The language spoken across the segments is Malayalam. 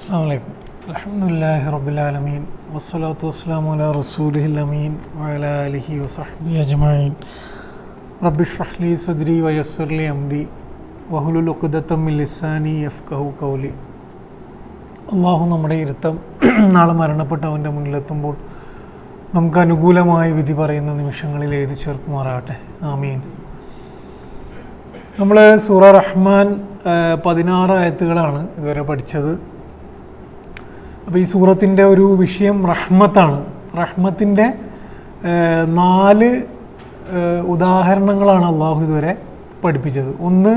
അസ്സലാമു അലൈക്കും. അൽഹംദുലില്ലാഹി റബ്ബിൽ ആലമീൻ വസ്സലാത്തു വസ്സലാമു അലാ റസൂലിഹിൽ അമീൻ വഅലാ ആലിഹി വസഹ്ബിഹി അജ്മഈൻ. റബ്ബി ഇശ്റഹ് ലി സദ്രി വയസ്സിർ ലി അംരി വഹ്ലുൽ ഉഖ്ദതം മിൻ ലിസാനി യഫ്ഖഹു ഖൗലി. അള്ളാഹു നമ്മുടെ ഇരുത്തം നാളെ മരണപ്പെട്ടവൻ്റെ മുന്നിലെത്തുമ്പോൾ നമുക്ക് അനുകൂലമായി വിധി പറയുന്ന നിമിഷങ്ങളിൽ എഴുതി ചേർക്കുമാറാകട്ടെ. ആമീൻ. നമ്മൾ സൂറ റഹ്മാൻ 16 ആയത്തുകളാണ് ഇതുവരെ പഠിച്ചത്. അപ്പോൾ ഈ സൂറത്തിൻ്റെ ഒരു വിഷയം റഹ്മത്താണ്. റഹ്മത്തിൻ്റെ 4 ഉദാഹരണങ്ങളാണ് അള്ളാഹു ഇതുവരെ പഠിപ്പിച്ചത്. ഒന്ന്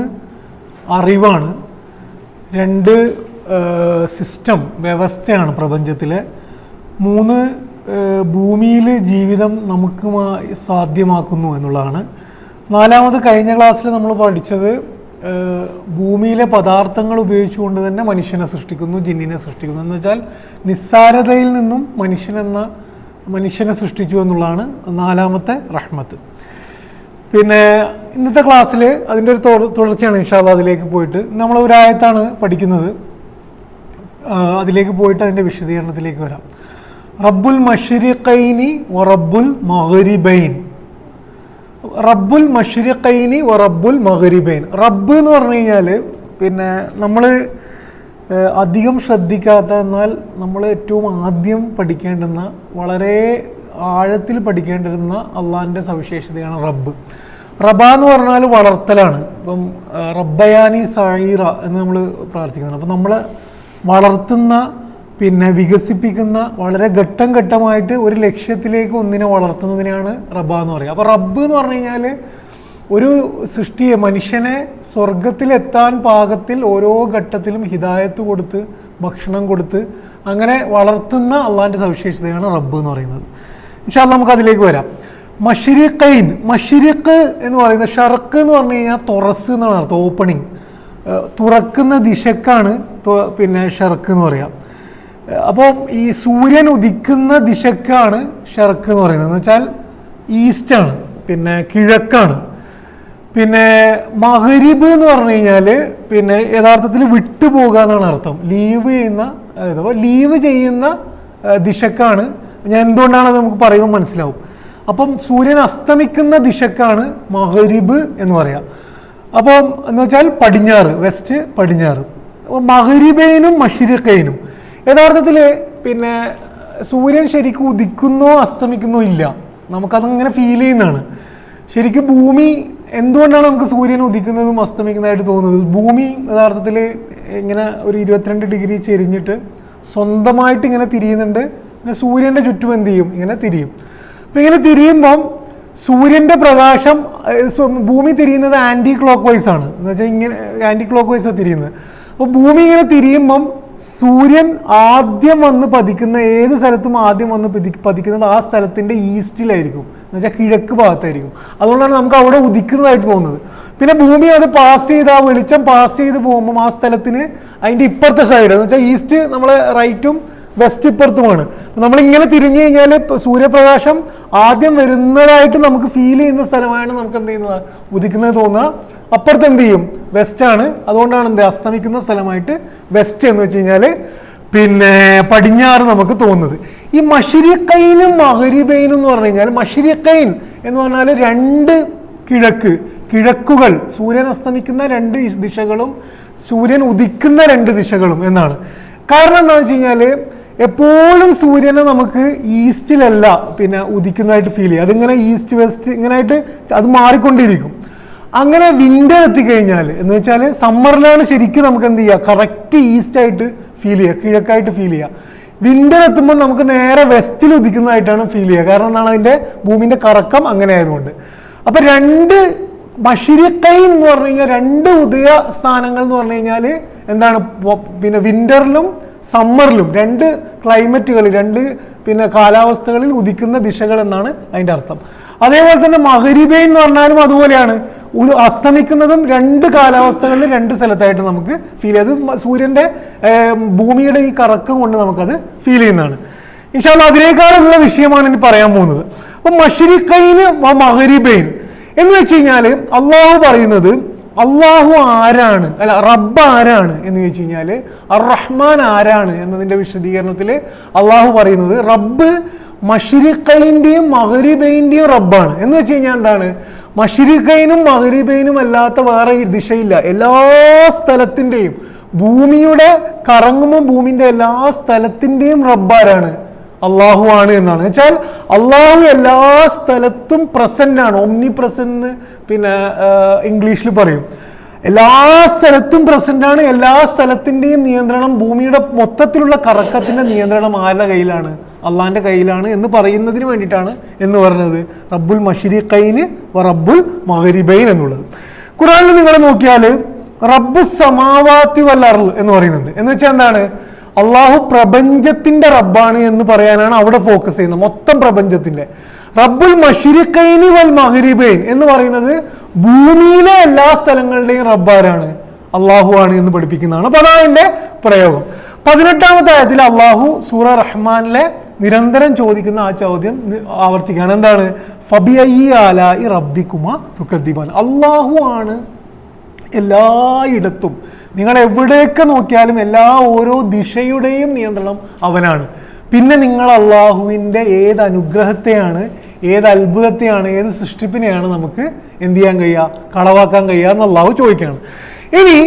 അറിവാണ്, 2 സിസ്റ്റം വ്യവസ്ഥയാണ് പ്രപഞ്ചത്തിലെ, 3 ഭൂമിയിൽ ജീവിതം നമുക്ക് സാധ്യമാക്കുന്നു എന്നുള്ളതാണ്. 4 കഴിഞ്ഞ ക്ലാസ്സിൽ നമ്മൾ പഠിച്ചത് ഭൂമിയിലെ പദാർത്ഥങ്ങൾ ഉപയോഗിച്ചുകൊണ്ട് തന്നെ മനുഷ്യനെ സൃഷ്ടിക്കുന്നു, ജിന്നിനെ സൃഷ്ടിക്കുന്നു. എന്ന് വെച്ചാൽ നിസ്സാരതയിൽ നിന്നും മനുഷ്യനെ സൃഷ്ടിച്ചു എന്നുള്ളതാണ് 4ാമത്തെ റഹ്മത്ത്. പിന്നെ ഇന്നത്തെ ക്ലാസ്സിൽ അതിൻ്റെ ഒരു തുടർച്ചയാണ്. ഇൻഷാ അല്ലാഹ് അതിലേക്ക് പോയിട്ട് നമ്മൾ ഒരു ആയത്താണ് പഠിക്കുന്നത്. അതിലേക്ക് പോയിട്ട് അതിൻ്റെ വിശദീകരണത്തിലേക്ക് വരാം. റബ്ബുൽ മശ്രിഖൈനി വ റബ്ബുൽ മഗ്രിബൈൻ. റബ്ബുൽ മശ്രിഖൈനി വ റബ്ബുൽ മഗ്രിബൈൻ. റബ്ബ് എന്ന് പറഞ്ഞു കഴിഞ്ഞാൽ പിന്നെ നമ്മൾ അധികം ശ്രദ്ധിക്കാത്ത, എന്നാൽ നമ്മൾ ഏറ്റവും ആദ്യം പഠിക്കേണ്ടുന്ന, വളരെ ആഴത്തിൽ പഠിക്കേണ്ടിരുന്ന അള്ളാഹിൻ്റെ സവിശേഷതയാണ് റബ്ബ്. റബ എന്ന് പറഞ്ഞാൽ വളർത്തലാണ്. ഇപ്പം റബ്ബയാനി സഈറ എന്ന് നമ്മൾ പ്രാർത്ഥിക്കുന്നുണ്ട്. അപ്പം നമ്മൾ വളർത്തുന്ന, പിന്നെ വികസിപ്പിക്കുന്ന, വളരെ ഘട്ടം ഘട്ടമായിട്ട് ഒരു ലക്ഷ്യത്തിലേക്ക് ഒന്നിനെ വളർത്തുന്നതിനെയാണ് റബ്ബ എന്ന് പറയുക. അപ്പോൾ റബ്ബ് എന്ന് പറഞ്ഞു കഴിഞ്ഞാൽ ഒരു സൃഷ്ടിയെ, മനുഷ്യനെ സ്വർഗത്തിലെത്താൻ പാകത്തിൽ ഓരോ ഘട്ടത്തിലും ഹിദായത്ത് കൊടുത്ത്, ഭക്ഷണം കൊടുത്ത് അങ്ങനെ വളർത്തുന്ന അള്ളാഹിൻ്റെ സവിശേഷതയാണ് റബ്ബ് എന്ന് പറയുന്നത്. ഇൻഷാ അല്ലാഹ് നമുക്ക് അതിലേക്ക് വരാം. മശ്രിഖൈൻ, മശ്രിഖ് എന്ന് പറയുന്നത്, ഷർക്ക് എന്ന് പറഞ്ഞു കഴിഞ്ഞാൽ തുറസ് എന്നാണ് അർത്ഥം, ഓപ്പണിങ്, തുറക്കുന്ന ദിശക്കാണ് പിന്നെ ഷർക്ക് എന്ന് പറയാം. അപ്പോൾ ഈ സൂര്യൻ ഉദിക്കുന്ന ദിശക്കാണ് ഷർക്ക് എന്ന് പറയുന്നത്. എന്ന് വെച്ചാൽ ഈസ്റ്റാണ്, പിന്നെ കിഴക്കാണ്. പിന്നെ മഗ്രിബ് എന്ന് പറഞ്ഞു കഴിഞ്ഞാൽ പിന്നെ യഥാർത്ഥത്തിൽ വിട്ടുപോകുക എന്നാണ് അർത്ഥം. ലീവ് ചെയ്യുന്ന ദിശക്കാണ്. ഞാൻ എന്തുകൊണ്ടാണത് നമുക്ക് പറയുമ്പോൾ മനസ്സിലാവും. അപ്പം സൂര്യൻ അസ്തമിക്കുന്ന ദിശക്കാണ് മഗ്രിബ് എന്ന് പറയാം. അപ്പം എന്ന് വെച്ചാൽ പടിഞ്ഞാറ്, വെസ്റ്റ് പടിഞ്ഞാറ്. മഗ്രിബൈനും മശ്രിഖൈനും യഥാർത്ഥത്തിൽ പിന്നെ സൂര്യൻ ശരിക്കും ഉദിക്കുന്നോ അസ്തമിക്കുന്നോ ഇല്ല, നമുക്കതങ്ങനെ ഫീൽ ചെയ്യുന്നതാണ്. ശരിക്കും ഭൂമി എന്തുകൊണ്ടാണ് നമുക്ക് സൂര്യൻ ഉദിക്കുന്നതും അസ്തമിക്കുന്നതായിട്ട് തോന്നുന്നത്? ഭൂമി യഥാർത്ഥത്തിൽ ഇങ്ങനെ ഒരു 22 ഡിഗ്രി ചെരിഞ്ഞിട്ട് സ്വന്തമായിട്ട് ഇങ്ങനെ തിരിയുന്നുണ്ട്. പിന്നെ സൂര്യൻ്റെ ചുറ്റും എന്ത് ചെയ്യും? ഇങ്ങനെ തിരിയും. അപ്പം ഇങ്ങനെ തിരിയുമ്പം സൂര്യൻ്റെ പ്രകാശം, ഭൂമി തിരിയുന്നത് ആൻറ്റി ക്ലോക്ക് വൈസ് ആണ്. എന്ന് വെച്ചാൽ ഇങ്ങനെ ആൻറ്റി ക്ലോക്ക് വൈസാണ് തിരിയുന്നത്. അപ്പോൾ ഭൂമി ഇങ്ങനെ തിരിയുമ്പം സൂര്യൻ ആദ്യം വന്ന് പതിക്കുന്ന, ഏത് സ്ഥലത്തും ആദ്യം വന്ന് പതിക്കുന്നത് ആ സ്ഥലത്തിൻ്റെ ഈസ്റ്റിലായിരിക്കും, എന്ന് വെച്ചാൽ കിഴക്ക് ഭാഗത്തായിരിക്കും. അതുകൊണ്ടാണ് നമുക്ക് അവിടെ ഉദിക്കുന്നതായിട്ട് തോന്നുന്നത്. പിന്നെ ഭൂമി അത് പാസ് ചെയ്ത്, ആ വെളിച്ചം പാസ് ചെയ്ത് പോകുമ്പം ആ സ്ഥലത്തിന് അതിൻ്റെ ഇപ്പുറത്തെ സൈഡ്, എന്ന് വെച്ചാൽ ഈസ്റ്റ് നമ്മളെ റൈറ്റും വെസ്റ്റ് ഇപ്പുറത്തുമാണ്. നമ്മളിങ്ങനെ തിരിഞ്ഞു കഴിഞ്ഞാൽ സൂര്യപ്രകാശം ആദ്യം വരുന്നതായിട്ട് നമുക്ക് ഫീൽ ചെയ്യുന്ന സ്ഥലമാണ് നമുക്ക് എന്ത് ചെയ്യുന്നത്, ഉദിക്കുന്നത് തോന്നുക. അപ്പുറത്ത് എന്ത് ചെയ്യും? വെസ്റ്റാണ്. അതുകൊണ്ടാണ് എന്ത് അസ്തമിക്കുന്ന സ്ഥലമായിട്ട് വെസ്റ്റ് എന്ന് വെച്ച് കഴിഞ്ഞാൽ പിന്നെ പടിഞ്ഞാറ് നമുക്ക് തോന്നുന്നത്. ഈ മശ്രിഖൈനും മഗ്രിബൈനും എന്ന് പറഞ്ഞു കഴിഞ്ഞാൽ, മശ്രിഖൈൻ എന്ന് പറഞ്ഞാൽ 2 കിഴക്കുകൾ, സൂര്യൻ അസ്തമിക്കുന്ന 2 ദിശകളും സൂര്യൻ ഉദിക്കുന്ന 2 ദിശകളും എന്നാണ്. കാരണം എന്താണെന്ന് വെച്ച് കഴിഞ്ഞാൽ എപ്പോഴും സൂര്യനെ നമുക്ക് ഈസ്റ്റിലല്ല പിന്നെ ഉദിക്കുന്നതായിട്ട് ഫീൽ ചെയ്യും. അതിങ്ങനെ ഈസ്റ്റ് വെസ്റ്റ് ഇങ്ങനെയായിട്ട് അത് മാറിക്കൊണ്ടിരിക്കും. അങ്ങനെ വിൻ്റർ എത്തിക്കഴിഞ്ഞാൽ, എന്ന് വെച്ചാൽ സമ്മറിലാണ് ശരിക്കും നമുക്ക് എന്ത് ചെയ്യുക, കറക്റ്റ് ഈസ്റ്റായിട്ട് ഫീൽ ചെയ്യുക, കിഴക്കായിട്ട് ഫീൽ ചെയ്യുക. വിൻ്റർ എത്തുമ്പോൾ നമുക്ക് നേരെ വെസ്റ്റിൽ ഉദിക്കുന്നതായിട്ടാണ് ഫീൽ ചെയ്യുക. കാരണം എന്താണ്? അതിൻ്റെ ഭൂമിൻ്റെ കറക്കം അങ്ങനെ ആയതുകൊണ്ട്. അപ്പം 2 മശ്രിഖൈൻ എന്ന് പറഞ്ഞു കഴിഞ്ഞാൽ 2 ഉദയ സ്ഥാനങ്ങൾ എന്ന് പറഞ്ഞു കഴിഞ്ഞാൽ എന്താണ്, പിന്നെ വിൻ്ററിലും സമ്മറിലും 2 ക്ലൈമറ്റുകൾ, 2 പിന്നെ കാലാവസ്ഥകളിൽ ഉദിക്കുന്ന ദിശകൾ എന്നാണ് അതിൻ്റെ അർത്ഥം. അതേപോലെ തന്നെ മഗ്രിബൈൻ എന്ന് പറഞ്ഞാലും അതുപോലെയാണ്, അസ്തമിക്കുന്നതും 2 കാലാവസ്ഥകളിൽ 2 സ്ഥലത്തായിട്ട് നമുക്ക് ഫീൽ ചെയ്ത്, സൂര്യൻ്റെ ഭൂമിയുടെ ഈ കറക്കം കൊണ്ട് നമുക്കത് ഫീൽ ചെയ്യുന്നതാണ്. ഇൻഷാ അല്ലാഹ് അതിനേക്കാളുള്ള വിഷയമാണ് ഇനി പറയാൻ പോകുന്നത്. അപ്പം മശ്രിഖൈന് മഗ്രിബൈൻ എന്ന് വെച്ച് കഴിഞ്ഞാൽ അള്ളാഹു പറയുന്നത് അള്ളാഹു ആരാണ്, അല്ല റബ്ബ് ആരാണ് എന്ന് ചോദിച്ചു കഴിഞ്ഞാൽ അർ റഹ്മാൻ ആരാണ് എന്നതിൻ്റെ വിശദീകരണത്തിൽ അള്ളാഹു പറയുന്നത് റബ്ബ് മശ്രിഖൈന്റെയും മഗ്രിബൈന്റെയും റബ്ബാണ്. എന്ന് വെച്ച് കഴിഞ്ഞാൽ എന്താണ്, മശ്രിഖൈനും മഗ്രിബൈനും അല്ലാത്ത വേറെ ദിശയില്ല. എല്ലാ സ്ഥലത്തിൻ്റെയും, ഭൂമിയുടെ കറങ്ങുമ്പോൾ ഭൂമിൻ്റെ എല്ലാ സ്ഥലത്തിൻ്റെയും റബ്ബാരാണ്, അള്ളാഹു ആണ് എന്നാണ്. വെച്ചാൽ അള്ളാഹു എല്ലാ സ്ഥലത്തും പ്രസന്റ് ആണ്. ഒമ്നി പ്രസന്റ് പിന്നെ ഇംഗ്ലീഷിൽ പറയും. എല്ലാ സ്ഥലത്തും പ്രസന്റ് ആണ്. എല്ലാ സ്ഥലത്തിൻ്റെയും നിയന്ത്രണം, ഭൂമിയുടെ മൊത്തത്തിലുള്ള കറക്കത്തിന്റെ നിയന്ത്രണം ആരുടെ കയ്യിലാണ്? അള്ളാഹിന്റെ കയ്യിലാണ് എന്ന് പറയുന്നതിന് വേണ്ടിയിട്ടാണ് എന്ന് പറയുന്നത് റബ്ബുൽ മശ്രിഖൈന് വ റബ്ബുൽ മഗ്രിബൈൻ എന്നുള്ളത്. ഖുർആനിൽ നിങ്ങൾ നോക്കിയാൽ റബ്ബു സമാവാതി വൽ അർള് എന്ന് പറയുന്നുണ്ട്. എന്ന് വെച്ചാൽ എന്താണ്, അള്ളാഹു പ്രപഞ്ചത്തിന്റെ റബ്ബാണ് എന്ന് പറയാനാണ് അവിടെ ഫോക്കസ് ചെയ്യുന്നത്, മൊത്തം പ്രപഞ്ചത്തിന്റെ. റബ്ബുൽ മശ്രിഖൈനി വൽ മഗ്രിബൈൻ എന്ന് പറയുന്നത് ഭൂമിയിലെ എല്ലാ സ്ഥലങ്ങളുടെയും റബ്ബാരാണ്, അള്ളാഹു ആണ് എന്ന് പഠിപ്പിക്കുന്നതാണ്. അപ്പൊ അതാണ് അതിന്റെ പ്രയോഗം. 18-ാമത്തെ ആയത്തിൽ അള്ളാഹു സൂറ റഹ്മാനിലെ നിരന്തരം ചോദിക്കുന്ന ആ ചോദ്യം ആവർത്തിക്കുകയാണ്. എന്താണ്? ഫബിഅയ്യി ആലാഇ റബ്ബിക്കുമാ തുകദ്ദിബാൻ. അള്ളാഹു ആണ് എല്ലായിടത്തും, നിങ്ങൾ എവിടെയൊക്കെ നോക്കിയാലും എല്ലാ ഓരോ ദിശയുടെയും നിയന്ത്രണം അവനാണ്. പിന്നെ നിങ്ങൾ അള്ളാഹുവിൻ്റെ ഏത് അനുഗ്രഹത്തെയാണ്, ഏത് അത്ഭുതത്തെയാണ്, ഏത് സൃഷ്ടിപ്പിനെയാണ് നമുക്ക് എന്ത് ചെയ്യാൻ കഴിയുക, കളവാക്കാൻ കഴിയുക എന്ന് അള്ളാഹു ചോദിക്കുകയാണ്. ഇനി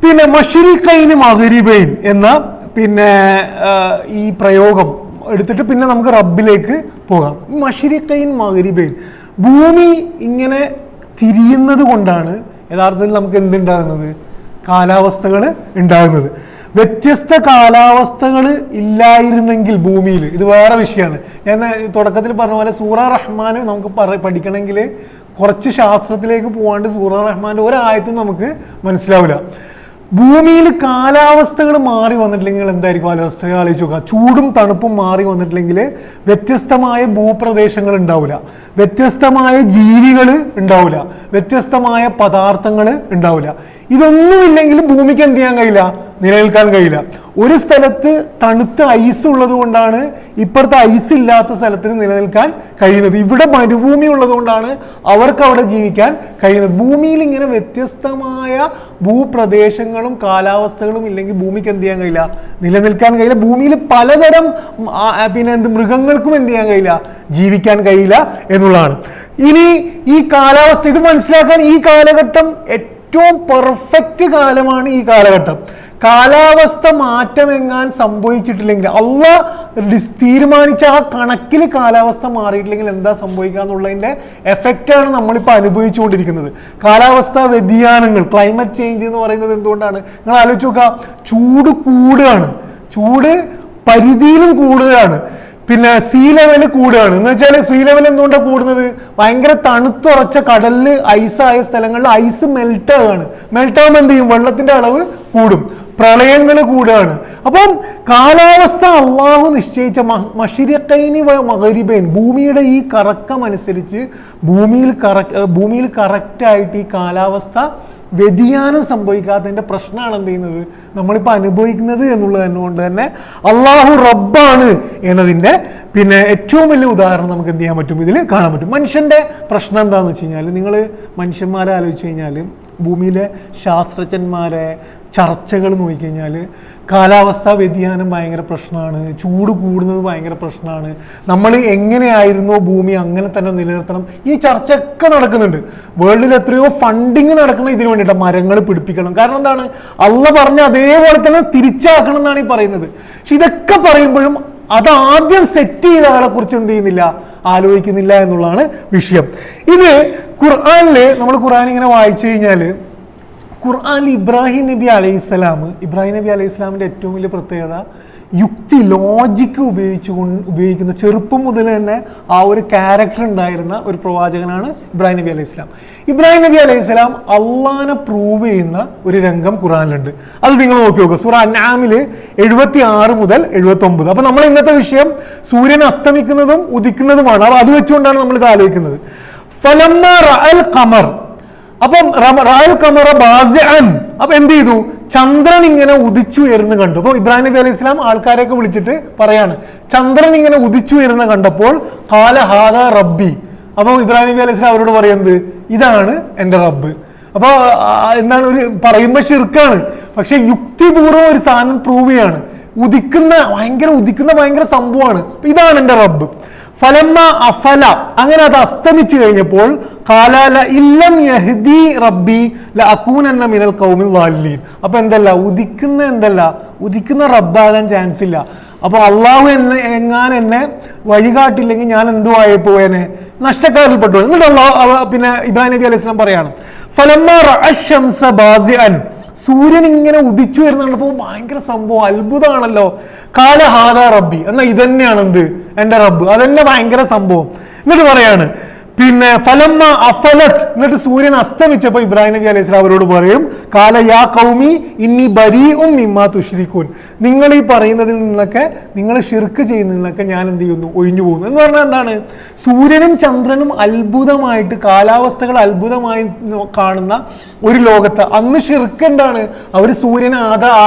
പിന്നെ മശ്രിഖൈന് മഗ്രിബൈൻ എന്ന പിന്നെ ഈ പ്രയോഗം എടുത്തിട്ട് പിന്നെ നമുക്ക് റബ്ബിലേക്ക് പോകാം. മശ്രിഖൈൻ മഗ്രിബൈൻ, ഭൂമി ഇങ്ങനെ തിരിയുന്നത് കൊണ്ടാണ് യഥാർത്ഥത്തിൽ നമുക്ക് എന്തുണ്ടാകുന്നത്, കാലാവസ്ഥകൾ ഉണ്ടാകുന്നത്. വ്യത്യസ്ത കാലാവസ്ഥകൾ ഇല്ലായിരുന്നെങ്കിൽ ഭൂമിയിൽ, ഇത് വേറെ വിഷയമാണ്. ഞാൻ തുടക്കത്തിൽ പറഞ്ഞ പോലെ സൂറ റഹ്മാൻ നമുക്ക് പഠിക്കണമെങ്കിൽ കുറച്ച് ശാസ്ത്രത്തിലേക്ക് പോകാണ്ട് സൂറ റഹ്മാൻ്റെ ഒരായത്തും നമുക്ക് മനസ്സിലാവില്ല. ഭൂമിയിൽ കാലാവസ്ഥകൾ മാറി വന്നിട്ടില്ലെങ്കിൽ എന്തായിരിക്കും കാലാവസ്ഥ ആലോചിച്ച് നോക്കുക. ചൂടും തണുപ്പും മാറി വന്നിട്ടില്ലെങ്കിൽ വ്യത്യസ്തമായ ഭൂപ്രദേശങ്ങൾ ഉണ്ടാവില്ല, വ്യത്യസ്തമായ ജീവികൾ ഉണ്ടാവില്ല, വ്യത്യസ്തമായ പദാർത്ഥങ്ങൾ ഉണ്ടാവില്ല. ഇതൊന്നുമില്ലെങ്കിൽ ഭൂമിക്ക് എന്ത് ചെയ്യാൻ കഴിയില്ല, നിലനിൽക്കാൻ കഴിയില്ല. ഒരു സ്ഥലത്ത് തണുത്ത ഐസ് ഉള്ളത് കൊണ്ടാണ് ഇപ്പുറത്തെ ഐസ് ഇല്ലാത്ത സ്ഥലത്തിന് നിലനിൽക്കാൻ കഴിയുന്നത്. ഇവിടെ മരുഭൂമി ഉള്ളത് കൊണ്ടാണ് അവർക്ക് അവിടെ ജീവിക്കാൻ കഴിയുന്നത്. ഭൂമിയിൽ ഇങ്ങനെ വ്യത്യസ്തമായ ഭൂപ്രദേശങ്ങളും കാലാവസ്ഥകളും ഇല്ലെങ്കിൽ ഭൂമിക്ക് എന്ത് ചെയ്യാൻ കഴിയില്ല, നിലനിൽക്കാൻ കഴിയില്ല. ഭൂമിയിൽ പലതരം പിന്നെ മൃഗങ്ങൾക്കും എന്ത് ചെയ്യാൻ കഴിയില്ല, ജീവിക്കാൻ കഴിയില്ല എന്നുള്ളതാണ്. ഇനി ഈ കാലാവസ്ഥ ഇത് മനസ്സിലാക്കാൻ ഈ കാലഘട്ടം ഏറ്റവും പെർഫെക്റ്റ് കാലമാണ് ഈ കാലഘട്ടം. കാലാവസ്ഥ മാറ്റമെങ്ങാൻ സംഭവിച്ചിട്ടില്ലെങ്കിൽ, അള്ളാഹ് തീരുമാനിച്ച ആ കണക്കിൽ കാലാവസ്ഥ മാറിയിട്ടില്ലെങ്കിൽ എന്താ സംഭവിക്കുക എന്നുള്ളതിൻ്റെ എഫക്റ്റാണ് നമ്മളിപ്പോൾ അനുഭവിച്ചുകൊണ്ടിരിക്കുന്നത്. കാലാവസ്ഥാ വ്യതിയാനങ്ങൾ, ക്ലൈമറ്റ് ചേഞ്ച് എന്ന് പറയുന്നത് എന്തുകൊണ്ടാണ്? നിങ്ങൾ ആലോചിച്ച് നോക്കുക, ചൂട് കൂടുകയാണ്, ചൂട് പരിധിയിലും കൂടുകയാണ്, പിന്നെ സീ ലെവൽ കൂടുകയാണ്. എന്ന് വെച്ചാൽ സീ ലെവൽ എന്തുകൊണ്ടാണ് കൂടുന്നത്? ഭയങ്കര തണുത്തുറച്ച കടലിൽ ഐസായ സ്ഥലങ്ങളിൽ ഐസ് മെൽറ്റ് ആവുകയാണ്. മെൽറ്റ് ആകുമ്പോൾ എന്ത് ചെയ്യും? വെള്ളത്തിന്റെ അളവ് കൂടും, പ്രളയങ്ങൾ കൂടുകയാണ്. അപ്പം കാലാവസ്ഥ അള്ളാഹു നിശ്ചയിച്ച മശ്രിഖൈനി വ മഗ്രിബൈൻ, ഭൂമിയുടെ ഈ കറക്കം അനുസരിച്ച് ഭൂമിയിൽ കറക്റ്റായിട്ട് ഈ കാലാവസ്ഥ വ്യതിയാനം സംഭവിക്കാത്തതിൻ്റെ പ്രശ്നമാണ് എന്ത് ചെയ്യുന്നത്, നമ്മളിപ്പോൾ അനുഭവിക്കുന്നത് എന്നുള്ളത് കൊണ്ട് തന്നെ അള്ളാഹു റബ്ബാണ് എന്നതിൻ്റെ പിന്നെ ഏറ്റവും വലിയ ഉദാഹരണം നമുക്ക് എന്ത് ചെയ്യാൻ പറ്റും, ഇതിൽ കാണാൻ പറ്റും. മനുഷ്യൻ്റെ പ്രശ്നം എന്താണെന്ന് വെച്ച് കഴിഞ്ഞാൽ, നിങ്ങൾ മനുഷ്യന്മാരെ ആലോചിച്ച് കഴിഞ്ഞാൽ, ഭൂമിയിലെ ശാസ്ത്രജ്ഞന്മാരെ ചർച്ചകൾ നോക്കിക്കഴിഞ്ഞാൽ കാലാവസ്ഥാ വ്യതിയാനം ഭയങ്കര പ്രശ്നമാണ്, ചൂട് കൂടുന്നത് ഭയങ്കര പ്രശ്നമാണ്, നമ്മൾ എങ്ങനെയായിരുന്നോ ഭൂമി അങ്ങനെ തന്നെ നിലനിർത്തണം, ഈ ചർച്ചയൊക്കെ നടക്കുന്നുണ്ട്. വേൾഡിൽ എത്രയോ ഫണ്ടിങ് നടക്കുന്നത് ഇതിനു വേണ്ടിയിട്ടാണ്, മരങ്ങൾ പിടിപ്പിക്കണം. കാരണം എന്താണ്? അള്ളാഹ് പറഞ്ഞ അതേപോലെ തന്നെ തിരിച്ചാക്കണം എന്നാണ് ഈ പറയുന്നത്. പക്ഷെ ഇതൊക്കെ പറയുമ്പോഴും അത് ആദ്യം സെറ്റ് ചെയ്ത ആളെ കുറിച്ച് എന്ത് ചെയ്യുന്നില്ല, ആലോചിക്കുന്നില്ല എന്നുള്ളതാണ് വിഷയം. ഇത് ഖുർആനിൽ നമ്മൾ ഖുർആൻ ഇങ്ങനെ വായിച്ചു കഴിഞ്ഞാൽ, ഖുർആനിൽ ഇബ്രാഹിം നബി അലൈഹിസ്സലാമിൻ്റെ ഏറ്റവും വലിയ പ്രത്യേകത യുക്തി, ലോജിക്ക് ഉപയോഗിക്കുന്ന ചെറുപ്പം മുതൽ തന്നെ ആ ഒരു ക്യാരക്ടർ ഉണ്ടായിരുന്ന ഒരു പ്രവാചകനാണ് ഇബ്രാഹിം നബി അലൈഹിസ്സലാം. ഇബ്രാഹിം നബി അലൈഹിസ്സലാം അള്ളാനെ പ്രൂവ് ചെയ്യുന്ന ഒരു രംഗം ഖുർആനിലുണ്ട്. അത് നിങ്ങൾ നോക്കി നോക്കുക, സൂറ അൻആമിൽ 76 മുതൽ 79. അപ്പൊ നമ്മൾ ഇന്നത്തെ വിഷയം സൂര്യൻ അസ്തമിക്കുന്നതും ഉദിക്കുന്നതുമാണ്. അപ്പൊ അത് വെച്ചുകൊണ്ടാണ് നമ്മൾ ഇത് ആലോചിക്കുന്നത്. ഫലമ്മ റഅൽ ഖമർ, അപ്പം റഅൽ ഖമറ ബാസിഅൻ, അപ്പൊ എന്ത് ചെയ്തു? ചന്ദ്രൻ ഇങ്ങനെ ഉദിച്ചുയർന്ന് കണ്ടു. അപ്പോൾ ഇബ്രാഹിം നബി അലൈഹി സ്വലാം ആൾക്കാരെയൊക്കെ വിളിച്ചിട്ട് പറയാണ്, ചന്ദ്രൻ ഇങ്ങനെ ഉദിച്ചുയർന്ന് കണ്ടപ്പോൾ ഖാല ഹാദാ റബ്ബി. അപ്പോൾ ഇബ്രാഹിം നബി അലൈഹി സ്വലാം അവരോട് പറയുന്നത്, ഇതാണ് എൻ്റെ റബ്ബ്. അപ്പോൾ എന്താണ് ഒരു പറയുമ്പോൾ ഷിർക്കാണ്, പക്ഷെ യുക്തിപൂർവ്വം ഒരു സാധനം പ്രൂവ് ചെയ്യാണ്. ഉദിക്കുന്ന ഭയങ്കര സംഭവമാണ്. ഇതാണ് എൻ്റെ റബ്ബ്. ഫലമ്മ അഫല, അങ്ങനെ അത് അസ്തമിച്ചു കഴിഞ്ഞപ്പോൾ കാലാല ഇല്ലം യഹ്ദി റബ്ബി ലഅകൂനന്ന മിനൽ ഖൗമിൽ ളാലിൻ. അപ്പൊ ഉദിക്കുന്ന റബ്ബാകാൻ ചാൻസ് ഇല്ല. അപ്പൊ അള്ളാഹു എന്നെ വഴികാട്ടില്ലെങ്കിൽ ഞാൻ എന്തു ആയിപ്പോയനെ, നഷ്ടക്കാരിൽപ്പെട്ടു. എന്നിട്ട് പിന്നെ ഇബ്രാഹിം നബി അലൈഹി സ്വലാം പറയാണ്, ഫലമ്മ റഅ ശംസ ബാസിഅൻ, സൂര്യൻ ഇങ്ങനെ ഉദിച്ചു വരുന്നുണ്ടപ്പോൾ ഭയങ്കര സംഭവം, അത്ഭുതമാണല്ലോ. കാല ഹാദാ റബ്ബി, എന്നാ ഇതന്നെയാണ് എന്ത്, എൻ്റെ റബ്ബ്. അതന്നെ ഭയങ്കര സംഭവം. എന്നിട്ട് പറയാണ് പിന്നെ ഫലമ്മ അഫലത്ത്, എന്നിട്ട് സൂര്യൻ അസ്തമിച്ചപ്പോൾ ഇബ്രാഹിം നബി അലൈഹി സ്വലാം അവരോട് പറയും, കാല യാ ഖൗമി ഇന്നി ബരീഉം മിമ്മാ തുശ്രികൂൻ, നിങ്ങൾ ഈ പറയുന്നതിൽ നിന്നൊക്കെ, നിങ്ങൾ ഷിർക്ക് ചെയ്യുന്നതിൽ നിന്നൊക്കെ ഞാൻ എന്ത് ചെയ്യുന്നു, ഒഴിഞ്ഞു പോകുന്നു. എന്ന് പറഞ്ഞാൽ എന്താണ്, സൂര്യനും ചന്ദ്രനും അത്ഭുതമായിട്ട്, കാലാവസ്ഥകൾ അത്ഭുതമായി കാണുന്ന ഒരു ലോകത്ത് അന്ന് ഷിർക്ക് എന്താണ്, അവർ സൂര്യനെ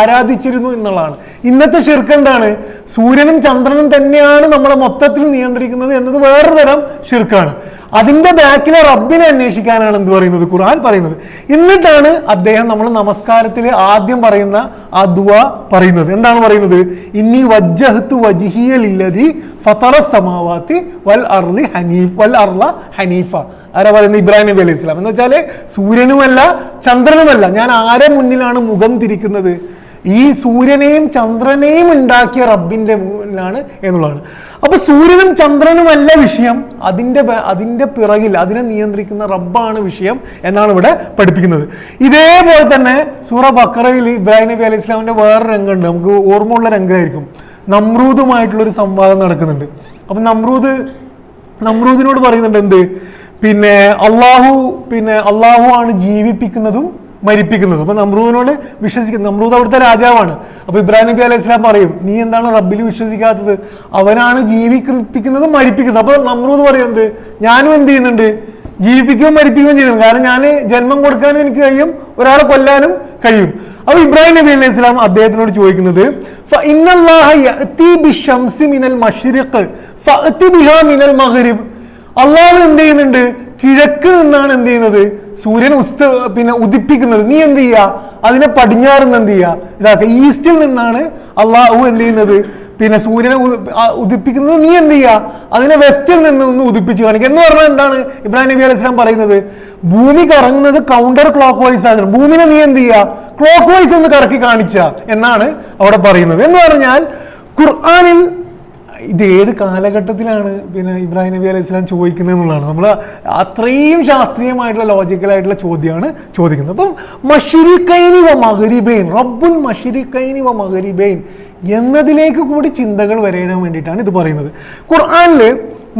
ആരാധിച്ചിരുന്നു എന്നുള്ളതാണ്. ഇന്നത്തെ ഷിർക്ക് എന്താണ്, സൂര്യനും ചന്ദ്രനും തന്നെയാണ് നമ്മളെ മൊത്തത്തിൽ നിയന്ത്രിക്കുന്നത് എന്നത് വേറൊരു തരം ഷിർക്കാണ്. അതിന്റെ ബാക്കിലെ റബ്ബിനെ അന്വേഷിക്കാനാണ് എന്ത് പറയുന്നത്, ഖുർആൻ പറയുന്നത്. എന്നിട്ടാണ് അദ്ദേഹം നമ്മൾ നമസ്കാരത്തിൽ ആദ്യം പറയുന്ന ആ ദുആ പറയുന്നത്. എന്താണ് പറയുന്നത്, ഇന്നി വജ്ജഹ്തു വജ്ഹിയ ലില്ലദി ഫതറസ് സമാവാതി വൽ അർളി ഹനീഫ. ആരാ പറയുന്നത്, ഇബ്രാഹിം നബി അലൈഹി സ്വലാം. എന്ന് വെച്ചാൽ സൂര്യനുമല്ല ചന്ദ്രനുമല്ല, ഞാൻ ആരെ മുന്നിലാണ് മുഖം തിരിക്കുന്നത്, ഈ സൂര്യനെയും ചന്ദ്രനെയും ഉണ്ടാക്കിയ റബ്ബിന്റെ മുന്നിലാണ് എന്നുള്ളതാണ്. അപ്പൊ സൂര്യനും ചന്ദ്രനുമല്ല വിഷയം, അതിന്റെ പിറകിൽ അതിനെ നിയന്ത്രിക്കുന്ന റബ്ബാണ് വിഷയം എന്നാണ് ഇവിടെ പഠിപ്പിക്കുന്നത്. ഇതേപോലെ തന്നെ സൂറ ബഖറയിൽ ഇബ്രാഹിം നബി അലൈഹി സ്വലാമിന്റെ വേറെ രംഗമുണ്ട്, നമുക്ക് ഓർമ്മയുള്ള രംഗമായിരിക്കും. നമ്രൂദുമായിട്ടുള്ളൊരു സംവാദം നടക്കുന്നുണ്ട്. അപ്പൊ നമ്രൂദിനോട് പറയുന്നുണ്ട് എന്ത്, പിന്നെ അള്ളാഹു ആണ് ജീവിപ്പിക്കുന്നതും മരിപ്പിക്കുന്നത്. അപ്പൊ നമ്രൂദിനോട് വിശ്വസിക്കുന്നത്, നമ്രൂദ് അവിടുത്തെ രാജാവാണ്. അപ്പൊ ഇബ്രാഹിം നബി അലൈഹി സ്വലാം പറയും, നീ എന്താണ് റബ്ബിൽ വിശ്വസിക്കാത്തത്, അവനാണ് ജീവിപ്പിക്കുന്നതും മരിപ്പിക്കുന്നത്. അപ്പൊ നമ്രൂദ് പറയുന്നത്, ഞാനും എന്ത് ചെയ്യുന്നുണ്ട്, ജീവിപ്പിക്കുകയും മരിപ്പിക്കുകയും ചെയ്യുന്നു. കാരണം ഞാൻ ജന്മം കൊടുക്കാനും എനിക്ക് കഴിയും, ഒരാളെ കൊല്ലാനും കഴിയും. അപ്പൊ ഇബ്രാഹിം നബി അലൈഹി സ്വലാം അദ്ദേഹത്തിനോട് ചോദിക്കുന്നത്, അള്ളാഹു എന്ത് ചെയ്യുന്നുണ്ട്, കിഴക്ക് നിന്നാണ് എന്ത് ചെയ്യുന്നത്, സൂര്യൻ ഉദിപ്പിക്കുന്നത്. നീ എന്ത് ചെയ്യുക, അതിനെ പടിഞ്ഞാറ് നിന്ന് എന്ത് ചെയ്യുക, ഇതാക്കുക. ഈസ്റ്റിൽ നിന്നാണ് അള്ളാഹു എന്ത് ചെയ്യുന്നത്, പിന്നെ സൂര്യനെ ഉദിപ്പിക്കുന്നത്. നീ എന്ത് ചെയ്യുക, അതിനെ വെസ്റ്റിൽ നിന്ന് ഒന്ന് ഉദിപ്പിച്ച് കാണിക്കുക. എന്ന് പറഞ്ഞാൽ എന്താണ് ഇബ്രാഹിം നബി അലൈഹി സ്വലാം പറയുന്നത്, ഭൂമി കറങ്ങുന്നത് കൗണ്ടർ ക്ലോക്ക് വൈസ് ആണ്, ഭൂമിനെ നീ എന്ത് ചെയ്യുക, ക്ലോക്ക് വൈസ് ഒന്ന് കറക്കി കാണിച്ച എന്നാണ് അവിടെ പറയുന്നത്. എന്ന് പറഞ്ഞാൽ ഖുർആനിൽ ഇത് ഏത് കാലഘട്ടത്തിലാണ് പിന്നെ ഇബ്രാഹിം നബി അലൈഹി സ്വലാം ചോദിക്കുന്നത് എന്നുള്ളതാണ്. നമ്മൾ അത്രയും ശാസ്ത്രീയമായിട്ടുള്ള ലോജിക്കലായിട്ടുള്ള ചോദ്യമാണ് ചോദിക്കുന്നത്. അപ്പം മശ്രിഖൈനി വ മഗ്രിബൈൻ, റബ്ബുൽ മശ്രിഖൈനി വ മഗ്രിബൈൻ എന്നതിലേക്ക് കൂടി ചിന്തകൾ വരാൻ വേണ്ടിയിട്ടാണ് ഇത് പറയുന്നത്. ഖുർആനിൽ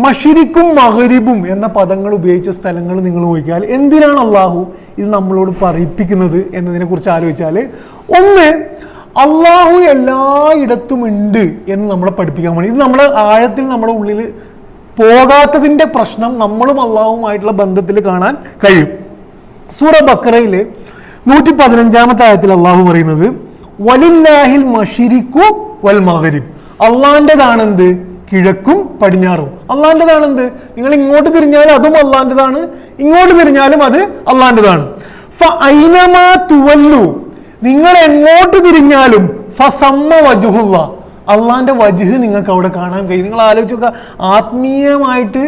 മശ്രിഖും മഗ്രിബും എന്ന പദങ്ങൾ ഉപയോഗിച്ച സ്ഥലങ്ങൾ നിങ്ങൾ നോക്കിയാൽ എന്തിനാണ് അള്ളാഹു ഇത് നമ്മളോട് പറയിപ്പിക്കുന്നത് എന്നതിനെ കുറിച്ച് ആലോചിച്ചാൽ, ഒന്ന്, അള്ളാഹു എല്ലായിടത്തും ഉണ്ട് എന്ന് നമ്മളെ പഠിപ്പിക്കാൻ വേണ്ടി. ഇത് നമ്മുടെ ആഴത്തിൽ നമ്മുടെ ഉള്ളിൽ പോകാത്തതിൻ്റെ പ്രശ്നം നമ്മളും അള്ളാഹുമായിട്ടുള്ള ബന്ധത്തിൽ കാണാൻ കഴിയും. സൂറ ബഖറയിൽ 115 ആയത്തിൽ അള്ളാഹു പറയുന്നത്, വലില്ലാഹിൽ മശ്രിഖു വൽ മഗ്രിബ്, അള്ളാഹിൻ്റെതാണ് എന്ത്, കിഴക്കും പടിഞ്ഞാറും അള്ളാഹിൻ്റെതാണെന്ത്. നിങ്ങൾ ഇങ്ങോട്ട് തിരിഞ്ഞാലും അതും അള്ളാഹിൻ്റെതാണ്, ഇങ്ങോട്ട് തിരിഞ്ഞാലും അത് അള്ളാഹിൻ്റെതാണ്. ഫഅൈനമാ തുവല്ലു, നിങ്ങൾ എങ്ങോട്ട് തിരിഞ്ഞാലും ഫസമ്മ വജ്ഹുള്ള, അള്ളാന്റെ വജ്ഹ് നിങ്ങൾക്ക് അവിടെ കാണാൻ കഴിയും. നിങ്ങൾ ആലോചിച്ച് നോക്കുക, ആത്മീയമായിട്ട്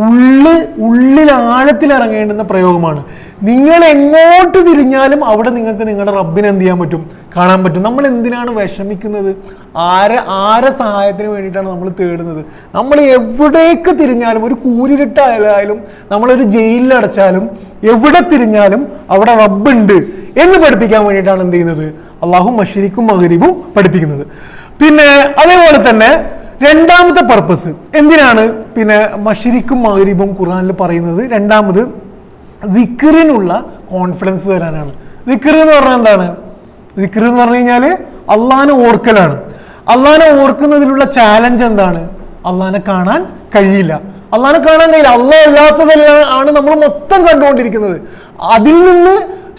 ഉള്ളിൽ ആഴത്തിൽ ഇറങ്ങേണ്ടുന്ന പ്രയോഗമാണ്. നിങ്ങൾ എങ്ങോട്ട് തിരിഞ്ഞാലും അവിടെ നിങ്ങൾക്ക് നിങ്ങളുടെ റബ്ബിനെ എന്ത് ചെയ്യാൻ പറ്റും, കാണാൻ പറ്റും. നമ്മൾ എന്തിനാണ് വിഷമിക്കുന്നത്, ആരെ സഹായത്തിന് വേണ്ടിയിട്ടാണ് നമ്മൾ തേടുന്നത്? നമ്മൾ എവിടേക്ക് തിരിഞ്ഞാലും, ഒരു കൂരിരുട്ടായാലും നമ്മളൊരു ജയിലിലടച്ചാലും എവിടെ തിരിഞ്ഞാലും അവിടെ റബ്ബുണ്ട് എന്ന് പഠിപ്പിക്കാൻ വേണ്ടിയിട്ടാണ് എന്ത് ചെയ്യുന്നത്, അള്ളാഹു മശ്രിഖും മഗ്രിബും പഠിപ്പിക്കുന്നത്. പിന്നെ അതേപോലെ തന്നെ രണ്ടാമത്തെ പർപ്പസ് എന്തിനാണ് പിന്നെ മശ്രിഖും മഗ്രിബും ഖുർആനിൽ പറയുന്നത്? രണ്ടാമത് ദിക്റിനുള്ള കോൺഫിഡൻസ് തരാനാണ്. ദിക്ർ എന്ന് പറഞ്ഞാൽ എന്താണ്? ദിക്ർ എന്ന് പറഞ്ഞു കഴിഞ്ഞാൽ അള്ളാഹിനെ ഓർക്കലാണ്. അള്ളാഹിനെ ഓർക്കുന്നതിലുള്ള ചാലഞ്ച് എന്താണ്? അള്ളാഹിനെ കാണാൻ കഴിയില്ല. അള്ളാഹിനെ കാണാൻ കഴിയില്ല. അള്ളാഹ് അല്ലാത്തതാണ് നമ്മൾ മൊത്തം കണ്ടുകൊണ്ടിരിക്കുന്നത്. അതിൽ നിന്ന്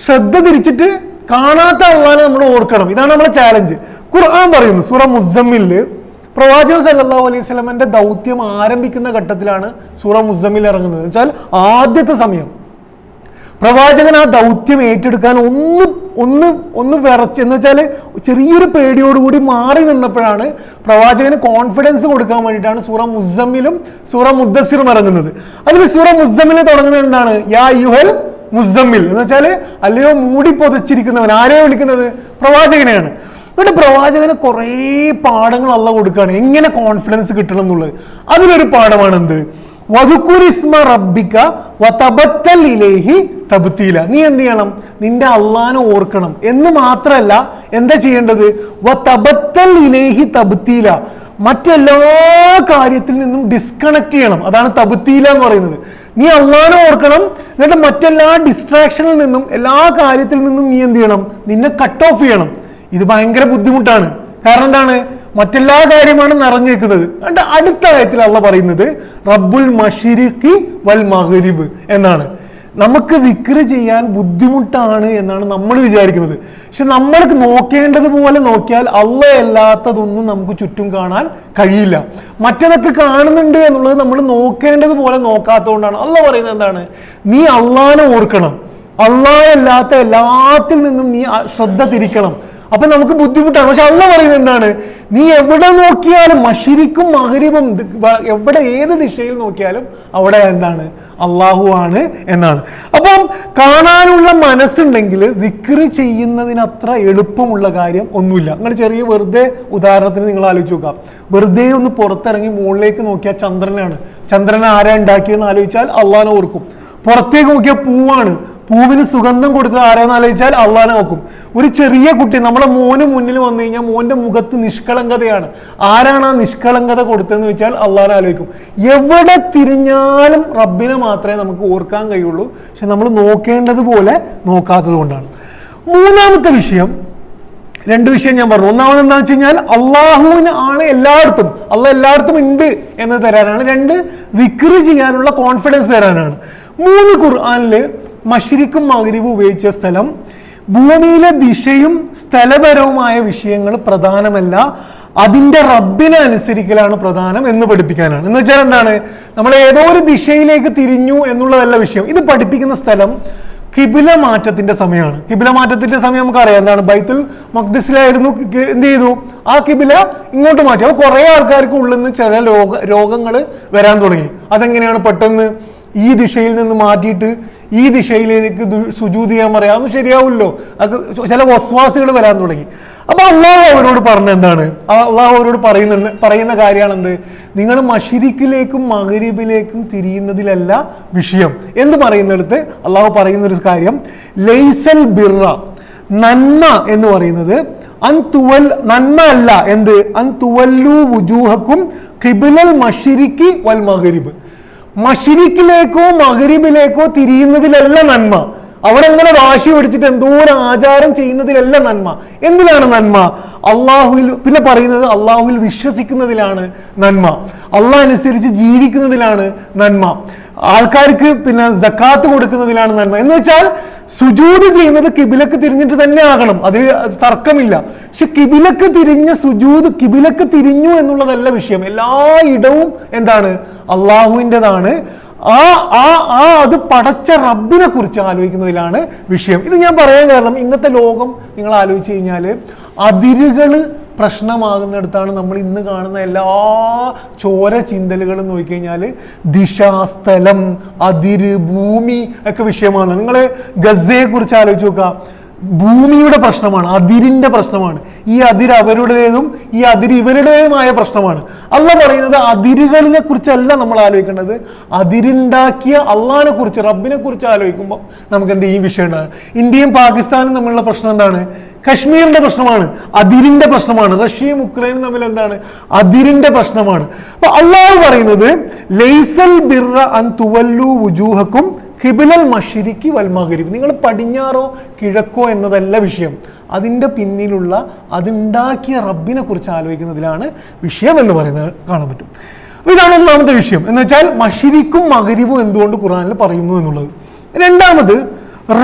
ശ്രദ്ധ തിരിച്ചിട്ട് കാണാത്ത അള്ളാഹിനെ നമ്മൾ ഓർക്കണം. ഇതാണ് നമ്മുടെ ചാലഞ്ച്. ഖുർആൻ പറയുന്നു സൂറ മുസമ്മിലില്, പ്രവാചകൻ സല്ലല്ലാഹു അലൈഹി വസല്ലമയുടെ ദൗത്യം ആരംഭിക്കുന്ന ഘട്ടത്തിലാണ് സൂറ മുസമ്മിൽ ഇറങ്ങുന്നത്. വെച്ചാൽ ആദ്യത്തെ സമയം പ്രവാചകൻ ആ ദൗത്യം ഏറ്റെടുക്കാൻ ഒന്ന് വിറച്ച്, എന്ന് വെച്ചാൽ ചെറിയൊരു പേടിയോടുകൂടി മാറി നിന്നപ്പോഴാണ് പ്രവാചകന് കോൺഫിഡൻസ് കൊടുക്കാൻ വേണ്ടിയിട്ടാണ് സൂറ മുസ്സമ്മിലും സൂറ മുദ്ദസ്സിറും ഇറങ്ങുന്നത്. അതിൽ സൂറ മുസ്സമ്മിൽ തുടങ്ങുന്നത് എന്താണ്? യാ യുഹൽ മുസ്സമ്മിൽ എന്ന് വെച്ചാൽ അല്ലയോ മൂടി പൊതച്ചിരിക്കുന്നവൻ. ആരെയാണ് വിളിക്കുന്നത്? പ്രവാചകനെയാണ്. എന്നിട്ട് പ്രവാചകന് കുറേ പാഠങ്ങൾ അള്ളാഹ് കൊടുക്കുകയാണ് എങ്ങനെ കോൺഫിഡൻസ് കിട്ടണം എന്നുള്ളത്. അതിലൊരു പാഠമാണ് എന്ത്? വദുകുരിസ്മ റബ്ബിക വതബത്തൽ ഇലൈഹി തബ്തീല. നീ എന്ത് ചെയ്യണം? നിന്റെ അള്ളാനെ ഓർക്കണം എന്ന് മാത്രമല്ല, എന്താ ചെയ്യേണ്ടത്? വതബത്തൽ ഇലൈഹി തബ്തീല. മറ്റെല്ലാ കാര്യത്തിൽ നിന്നും ഡിസ്കണക്ട് ചെയ്യണം. അതാണ് തബ്തീല എന്ന് പറയുന്നത്. നീ അള്ളാനെ ഓർക്കണം, എന്നിട്ട് മറ്റെല്ലാ ഡിസ്ട്രാക്ഷനിൽ നിന്നും എല്ലാ കാര്യത്തിൽ നിന്നും നീ എന്ത് ചെയ്യണം? നിന്നെ കട്ട് ഓഫ് ചെയ്യണം. ഇത് ഭയങ്കര ബുദ്ധിമുട്ടാണ്. കാരണം എന്താണ്? മറ്റെല്ലാ കാര്യമാണ് നിറഞ്ഞേക്കുന്നത്. അടുത്ത ആയത്തിൽ അള്ളാഹ് പറയുന്നത് റബ്ബുൽ മശ്രിഖി വൽ മഗ്രിബ് എന്നാണ്. നമുക്ക് ദിക്ർ ചെയ്യാൻ ബുദ്ധിമുട്ടാണ് എന്നാണ് നമ്മൾ വിചാരിക്കുന്നത്. പക്ഷെ നമ്മൾക്ക് നോക്കേണ്ടതുപോലെ നോക്കിയാൽ അള്ളാഹ് അല്ലാത്തതൊന്നും നമുക്ക് ചുറ്റും കാണാൻ കഴിയില്ല. മറ്റതൊക്കെ കാണുന്നുണ്ട് എന്നുള്ളത് നമ്മൾ നോക്കേണ്ടതുപോലെ നോക്കാത്തതുകൊണ്ടാണ്. അള്ളാഹ് പറയുന്നത് എന്താണ്? നീ അള്ളാഹനെ ഓർക്കണം, അള്ളാഹ് അല്ലാത്ത എല്ലാത്തിൽ നിന്നും നീ ശ്രദ്ധ തിരിക്കണം. അപ്പൊ നമുക്ക് ബുദ്ധിമുട്ടാണ്. പക്ഷെ അള്ളാഹ് പറയുന്നത് എന്താണ്? നീ എവിടെ നോക്കിയാലും മശ്രിക്കും മഗ്രിബും, എവിടെ ഏത് ദിശയിൽ നോക്കിയാലും അവിടെ എന്താണ്? അള്ളാഹു ആണ് എന്നാണ്. അപ്പം കാണാനുള്ള മനസ്സുണ്ടെങ്കിൽ ദിക്ർ ചെയ്യുന്നതിനത്ര എളുപ്പമുള്ള കാര്യം ഒന്നുമില്ല. നിങ്ങൾ ചെറിയ വെറുതെ ഉദാഹരണത്തിന് നിങ്ങൾ ആലോചിച്ച് നോക്കാം. വെറുതെ ഒന്ന് പുറത്തിറങ്ങി മുകളിലേക്ക് നോക്കിയാൽ ചന്ദ്രനാണ്. ചന്ദ്രനെ ആരാ ഉണ്ടാക്കിയെന്ന് ആലോചിച്ചാൽ അള്ളാഹനെ ഓർക്കും. പുറത്തേക്ക് നോക്കിയാൽ പൂവാണ്. പൂവിന് സുഗന്ധം കൊടുത്തത് ആരാന്ന് ആലോചിച്ചാൽ അള്ളാഹനെ നോക്കും. ഒരു ചെറിയ കുട്ടി നമ്മളെ മോന് മുന്നിൽ വന്നു കഴിഞ്ഞാൽ മോന്റെ മുഖത്ത് നിഷ്കളങ്കതയാണ്. ആരാണ് ആ നിഷ്കളങ്കത കൊടുത്തതെന്ന് വെച്ചാൽ അള്ളാഹനെ ആലോചിക്കും. എവിടെ തിരിഞ്ഞാലും റബ്ബിനെ മാത്രമേ നമുക്ക് ഓർക്കാൻ കഴിയുള്ളൂ. പക്ഷെ നമ്മൾ നോക്കേണ്ടതുപോലെ നോക്കാത്തത് കൊണ്ടാണ്. മൂന്നാമത്തെ വിഷയം, രണ്ട് വിഷയം ഞാൻ പറഞ്ഞു. ഒന്നാമത് എന്താണെന്ന് വെച്ച് കഴിഞ്ഞാൽ അള്ളാഹുവിന് ആണ് എല്ലായിടത്തും, അള്ളാഹ് എല്ലായിടത്തും ഉണ്ട് എന്ന് തരാനാണ്. രണ്ട്, ദിക്ർ ചെയ്യാനുള്ള കോൺഫിഡൻസ് തരാനാണ്. മൂന്ന്, ഖുർആനില് മശ്രിക്കും മഗ്രിബും ഉപയോഗിച്ച സ്ഥലം ഭൂമിയിലെ ദിശയും സ്ഥലപരവുമായ വിഷയങ്ങൾ പ്രധാനമല്ല, അതിന്റെ റബ്ബിനെ അനുസരിക്കലാണ് പ്രധാനം എന്ന് പഠിപ്പിക്കാനാണ്. എന്ന് വെച്ചാൽ എന്താണ്? നമ്മൾ ഏതോ ഒരു ദിശയിലേക്ക് തിരിഞ്ഞു എന്നുള്ളതല്ല വിഷയം. ഇത് പഠിപ്പിക്കുന്ന സ്ഥലം കിബില മാറ്റത്തിന്റെ സമയമാണ്. കിബില മാറ്റത്തിന്റെ സമയം നമുക്കറിയാം. എന്താണ്? ബൈത്തുൽ മഖ്ദിസിലായിരുന്നു. എന്ത് ചെയ്തു? ആ കിബില ഇങ്ങോട്ട് മാറ്റി. അപ്പോൾ കുറെ ആൾക്കാർക്ക് ഉള്ളിൽ നിന്ന് ചില രോഗങ്ങൾ വരാൻ തുടങ്ങി. അതെങ്ങനെയാണ്? പെട്ടെന്ന് ഈ ദിശയിൽ നിന്ന് മാറ്റിയിട്ട് ഈ ദിശയിലേക്ക് സുജൂദ് ചെയ്യാൻ പറയാം. അതൊന്നും ശരിയാവില്ലോ. അത് ചില വസ്വാസികൾ വരാൻ തുടങ്ങി. അപ്പൊ അള്ളാഹു അവരോട് പറഞ്ഞ എന്താണ്? അള്ളാഹു അവരോട് പറയുന്ന കാര്യമാണ് എന്ത്? നിങ്ങൾ മശ്രിക്കിലേക്കും മഗ്രിബിലേക്കും തിരിയുന്നതിലല്ല വിഷയം എന്ന് പറയുന്നിടത്ത് അള്ളാഹു പറയുന്ന ഒരു കാര്യം, ലൈസൽ ബിർറ, നന്മ എന്ന് പറയുന്നത് നന്മ അല്ല. എന്ത്? അൻ തുവല്ലു വുജൂഹക്കും ഖിബ്ലൽ മശ്രിഖി വൽ മഗ്രിബ്. മശ്രിക്കിലേക്കോ മഗ്രിബിലേക്കോ തിരിയുന്നതിലല്ല നന്മ. അവിടെ എങ്ങനെ വാശി പിടിച്ചിട്ട് എന്തോ ഒരു ആചാരം ചെയ്യുന്നതിലല്ല നന്മ. എന്തിലാണ് നന്മ? അള്ളാഹുവിൽ, പിന്നെ പറയുന്നത് അള്ളാഹുവിൽ വിശ്വസിക്കുന്നതിലാണ് നന്മ, അള്ളാഹ് അനുസരിച്ച് ജീവിക്കുന്നതിലാണ് നന്മ, ആൾക്കാർക്ക് പിന്നെ സക്കാത്ത് കൊടുക്കുന്നതിലാണ് നന്മ. എന്ന് വെച്ചാൽ സുജൂദ് ചെയ്യുന്നത് കിബിലക്ക് തിരിഞ്ഞിട്ട് തന്നെ ആകണം, അതിൽ തർക്കമില്ല. പക്ഷെ കിബിലക്ക് തിരിഞ്ഞ സുജൂദ് കിബിലക്ക് തിരിഞ്ഞു എന്നുള്ളതല്ല വിഷയം. എല്ലാ ഇടവും എന്താണ്? അള്ളാഹുവിൻ്റെതാണ്. അത് പടച്ച റബ്ബിനെ കുറിച്ച് ആലോചിക്കുന്നതിലാണ് വിഷയം. ഇത് ഞാൻ പറയാൻ കാരണം ഇന്നത്തെ ലോകം നിങ്ങൾ ആലോചിച്ച് കഴിഞ്ഞാൽ അതിരുകൾ പ്രശ്നമാകുന്നിടത്താണ് നമ്മൾ ഇന്ന് കാണുന്ന എല്ലാ ചോര ചിന്തലുകളും നോക്കിക്കഴിഞ്ഞാൽ ദിശ, സ്ഥലം, അതിര്, ഭൂമി ഒക്കെ വിഷയമാണ്. നിങ്ങൾ ഗസയെ കുറിച്ച് ആലോചിച്ച് നോക്കുക. ഭൂമിയുടെ പ്രശ്നമാണ്, അതിരിന്റെ പ്രശ്നമാണ്. ഈ അതിര് അവരുടേതും ഈ അതിര് ഇവരുടേതുമായ പ്രശ്നമാണ്. അള്ളാഹ് പറയുന്നത് അതിരുകളിനെ കുറിച്ചല്ല നമ്മൾ ആലോചിക്കേണ്ടത്, അതിരുണ്ടാക്കിയ അള്ളാഹിനെ കുറിച്ച്, റബ്ബിനെ കുറിച്ച് ആലോചിക്കുമ്പോൾ നമുക്ക് എന്ത് ഈ വിഷയം ഉണ്ടാകും. ഇന്ത്യയും പാകിസ്ഥാനും തമ്മിലുള്ള പ്രശ്നം എന്താണ്? കശ്മീരിന്റെ പ്രശ്നമാണ്, അതിരിന്റെ പ്രശ്നമാണ്. റഷ്യയും ഉക്രൈനും തമ്മിൽ എന്താണ്? അതിരിന്റെ പ്രശ്നമാണ്. അപ്പൊ അള്ളാഹു പറയുന്നത് ലൈസൽ ബിർറ അൻ തുവല്ലു വുജൂഹക്കും ഖിബ്ലൽ മശ്രിഖി വൽ മഗ്രിബ്. നിങ്ങൾ പടിഞ്ഞാറോ കിഴക്കോ എന്നതല്ല വിഷയം, അതിൻ്റെ പിന്നിലുള്ള അതുണ്ടാക്കിയ റബ്ബിനെ കുറിച്ച് ആലോചിക്കുന്നതിലാണ് വിഷയം എന്ന് പറയുന്നത് കാണാൻ പറ്റും. ഇതാണ് ഒന്നാമത്തെ വിഷയം. എന്ന് വെച്ചാൽ മശ്രിക്കും മഗ്രിബും എന്തുകൊണ്ട് ഖുർആനിൽ പറയുന്നു എന്നുള്ളത്. രണ്ടാമത്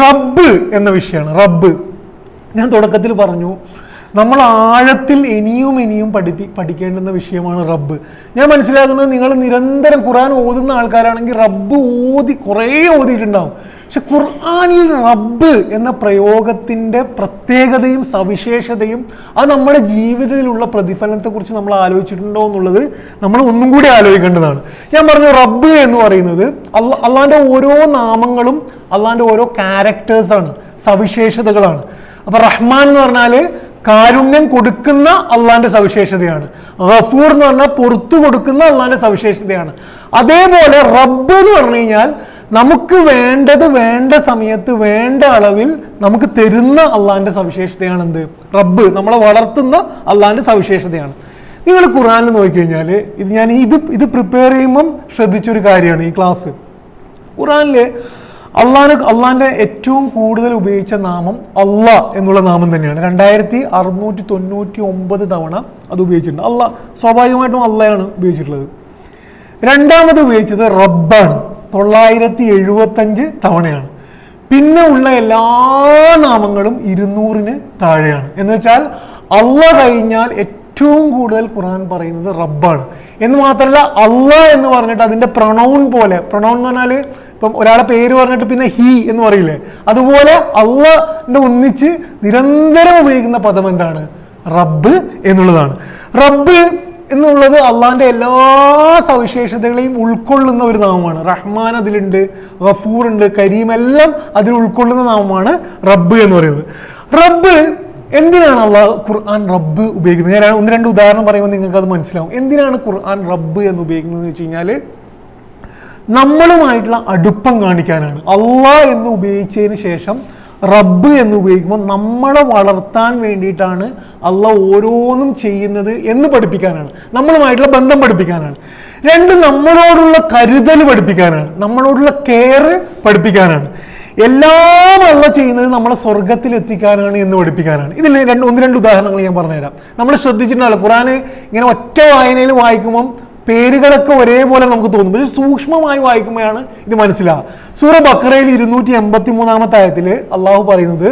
റബ്ബ് എന്ന വിഷയമാണ്. റബ്ബ് ഞാൻ തുടക്കത്തിൽ പറഞ്ഞു, നമ്മൾ ആഴത്തിൽ ഇനിയും പഠിക്കേണ്ടുന്ന വിഷയമാണ് റബ്ബ്. ഞാൻ മനസ്സിലാക്കുന്നത് നിങ്ങൾ നിരന്തരം ഖുർആൻ ഓതുന്ന ആൾക്കാരാണെങ്കിൽ റബ്ബ് കുറേ ഓതിയിട്ടുണ്ടാവും. പക്ഷെ ഖുർആനിൽ റബ്ബ് എന്ന പ്രയോഗത്തിൻ്റെ പ്രത്യേകതയും സവിശേഷതയും അത് നമ്മുടെ ജീവിതത്തിലുള്ള പ്രതിഫലനത്തെക്കുറിച്ച് നമ്മൾ ആലോചിച്ചിട്ടുണ്ടോ എന്നുള്ളത് നമ്മൾ ഒന്നും കൂടി ആലോചിക്കേണ്ടതാണ്. ഞാൻ പറഞ്ഞു റബ്ബ് എന്ന് പറയുന്നത് അള്ളാൻ്റെ ഓരോ നാമങ്ങളും അള്ളാൻ്റെ ഓരോ ക്യാരക്ടേഴ്സാണ്, സവിശേഷതകളാണ്. അപ്പോൾ റഹ്മാൻ എന്ന് പറഞ്ഞാൽ കാരുണ്യം കൊടുക്കുന്ന അള്ളാന്റെ സവിശേഷതയാണ്. ഗഫൂർ എന്ന് പറഞ്ഞാൽ പുറത്തു കൊടുക്കുന്ന അള്ളാന്റെ സവിശേഷതയാണ്. അതേപോലെ റബ്ബ് എന്ന് പറഞ്ഞു കഴിഞ്ഞാൽ നമുക്ക് വേണ്ടത് വേണ്ട സമയത്ത് വേണ്ട അളവിൽ നമുക്ക് തരുന്ന അള്ളാന്റെ സവിശേഷതയാണ് എന്ത്? റബ്ബ്. നമ്മളെ വളർത്തുന്ന അള്ളാന്റെ സവിശേഷതയാണ്. നിങ്ങൾ ഖുർആനിൽ നോക്കിക്കഴിഞ്ഞാൽ ഇത് പ്രിപ്പയർ ചെയ്യുമ്പം ശ്രദ്ധിച്ചൊരു കാര്യമാണ് ഈ ക്ലാസ്. ഖുർആനിൽ അള്ളാന്റെ ഏറ്റവും കൂടുതൽ ഉപയോഗിച്ച നാമം അള്ളാ എന്നുള്ള നാമം തന്നെയാണ്. 2699 തവണ അത് ഉപയോഗിച്ചിട്ടുണ്ട്. അള്ളാ സ്വാഭാവികമായിട്ടും അള്ളയാണ് ഉപയോഗിച്ചിട്ടുള്ളത്. രണ്ടാമത് ഉപയോഗിച്ചത് റബ്ബാണ്, 975 തവണയാണ്. പിന്നെ ഉള്ള എല്ലാ നാമങ്ങളും 200-ന് താഴെയാണ്. എന്ന് വെച്ചാൽ അള്ളാ കഴിഞ്ഞാൽ ഏറ്റവും കൂടുതൽ ഖുർആൻ പറയുന്നത് റബ്ബാണ്. എന്ന് മാത്രമല്ല അള്ളാ എന്ന് പറഞ്ഞിട്ട് അതിൻ്റെ പ്രൊണൗൺ പോലെ, പ്രൊണൗൺ എന്ന് പറഞ്ഞാൽ ഇപ്പം ഒരാളെ പേര് പറഞ്ഞിട്ട് പിന്നെ ഹി എന്ന് പറയില്ലേ, അതുപോലെ അള്ളാന്റെ ഒന്നിച്ച് നിരന്തരം ഉപയോഗിക്കുന്ന പദം എന്താണ്? റബ്ബ് എന്നുള്ളതാണ്. റബ്ബ് എന്നുള്ളത് അള്ളാന്റെ എല്ലാ സവിശേഷതകളെയും ഉൾക്കൊള്ളുന്ന ഒരു നാമമാണ്. റഹ്മാൻ അതിലുണ്ട്, ഗഫൂർ ഉണ്ട്, കരീം എല്ലാം അതിൽ ഉൾക്കൊള്ളുന്ന നാമമാണ് റബ്ബ് എന്ന് പറയുന്നത്. റബ്ബ് എന്തിനാണ് ഖുർആൻ റബ്ബ് ഉപയോഗിക്കുന്നത്? ഞാൻ 1-2 ഉദാഹരണം പറയുമ്പോൾ നിങ്ങൾക്ക് അത് മനസ്സിലാവും. എന്തിനാണ് ഖുർആൻ റബ്ബ് എന്ന് ഉപയോഗിക്കുന്നത് വെച്ച് കഴിഞ്ഞാൽ നമ്മളുമായിട്ടുള്ള അടുപ്പം കാണിക്കാനാണ്. അള്ളാഹ് എന്ന് ഉപയോഗിച്ചതിന് ശേഷം റബ്ബ് എന്ന് ഉപയോഗിക്കുമ്പോൾ നമ്മളെ വളർത്താൻ വേണ്ടിയിട്ടാണ് അള്ളാഹ് ഓരോന്നും ചെയ്യുന്നത് എന്ന് പഠിപ്പിക്കാനാണ്, നമ്മളുമായിട്ടുള്ള ബന്ധം പഠിപ്പിക്കാനാണ്. 2, നമ്മളോടുള്ള കരുതൽ പഠിപ്പിക്കാനാണ്, നമ്മളോടുള്ള കെയർ പഠിപ്പിക്കാനാണ്. എല്ലാം അള്ളാഹ് ചെയ്യുന്നത് നമ്മളെ സ്വർഗത്തിൽ എത്തിക്കാനാണ് എന്ന് പഠിപ്പിക്കാനാണ്. ഇതിൽ 1-2 ഉദാഹരണങ്ങൾ ഞാൻ പറഞ്ഞുതരാം. നമ്മൾ ശ്രദ്ധിച്ചിട്ടുണ്ടല്ലോ, ഖുർആന് ഇങ്ങനെ ഒറ്റ വായനയിൽ വായിക്കുമ്പം പേരുകളൊക്കെ ഒരേപോലെ നമുക്ക് തോന്നും, പക്ഷെ സൂക്ഷ്മമായി വായിക്കുമ്പോഴാണ് ഇത് മനസ്സിലാവുക. സൂറ ബഖറയിൽ 283-ാമത്തെ ആയത്തിൽ അള്ളാഹു പറയുന്നത്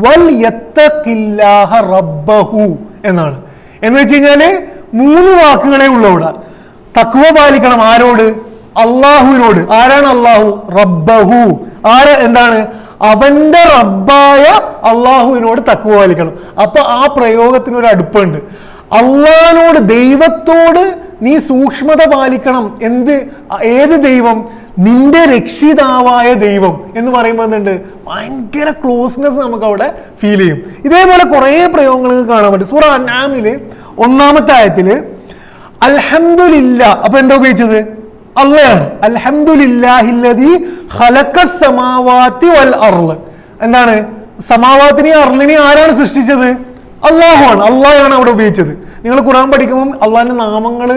വൽ യത്തഖില്ലാഹ റബ്ബഹു എന്നാണ്. എന്ന് വെച്ച് കഴിഞ്ഞാൽ 3 വാക്കുകളെ ഉള്ളൂ ഇവിടെ. തഖ്വ പാലിക്കണം. ആരോട്? അള്ളാഹുവിനോട്. ആരാണ് അള്ളാഹു? റബ്ബഹു. എന്താണ്? അവന്റെ റബ്ബായ അള്ളാഹുവിനോട് തഖ്വ പാലിക്കണം. അപ്പൊ ആ പ്രയോഗത്തിനൊരു അടുപ്പുണ്ട്. അള്ളാഹിനോട്, ദൈവത്തോട് നീ സൂക്ഷ്മത പാലിക്കണം. ഏത് ദൈവം? നിന്റെ രക്ഷിതാവായ ദൈവം എന്ന് പറയുമ്പോൾ എന്തുണ്ട്? ഭയങ്കര ക്ലോസ്നെസ് നമുക്ക് അവിടെ ഫീൽ ചെയ്യും. ഇതേപോലെ കുറേ പ്രയോഗങ്ങൾ കാണാൻ പറ്റും. സൂറ അൻആമില് 1-ാമത്തെ ആയത്തില് അൽഹംദുലില്ലാ, അപ്പൊ എന്താ ഉപയോഗിച്ചത്? അള്ളയാണ്. അൽഹംദുലില്ലാഹില്ലദീ ഖലഖസ് സമാവാതി വൽ അർള്. എന്താണ്? സമാവാത്തിനെയും അർളിനെയും ആരാണ് സൃഷ്ടിച്ചത്? അള്ളാഹുവാണ്. അള്ളാഹാണ് അവിടെ ഉപയോഗിച്ചത്. നിങ്ങൾ ഖുർആൻ പഠിക്കുമ്പോൾ അള്ളാഹിന്റെ നാമങ്ങൾ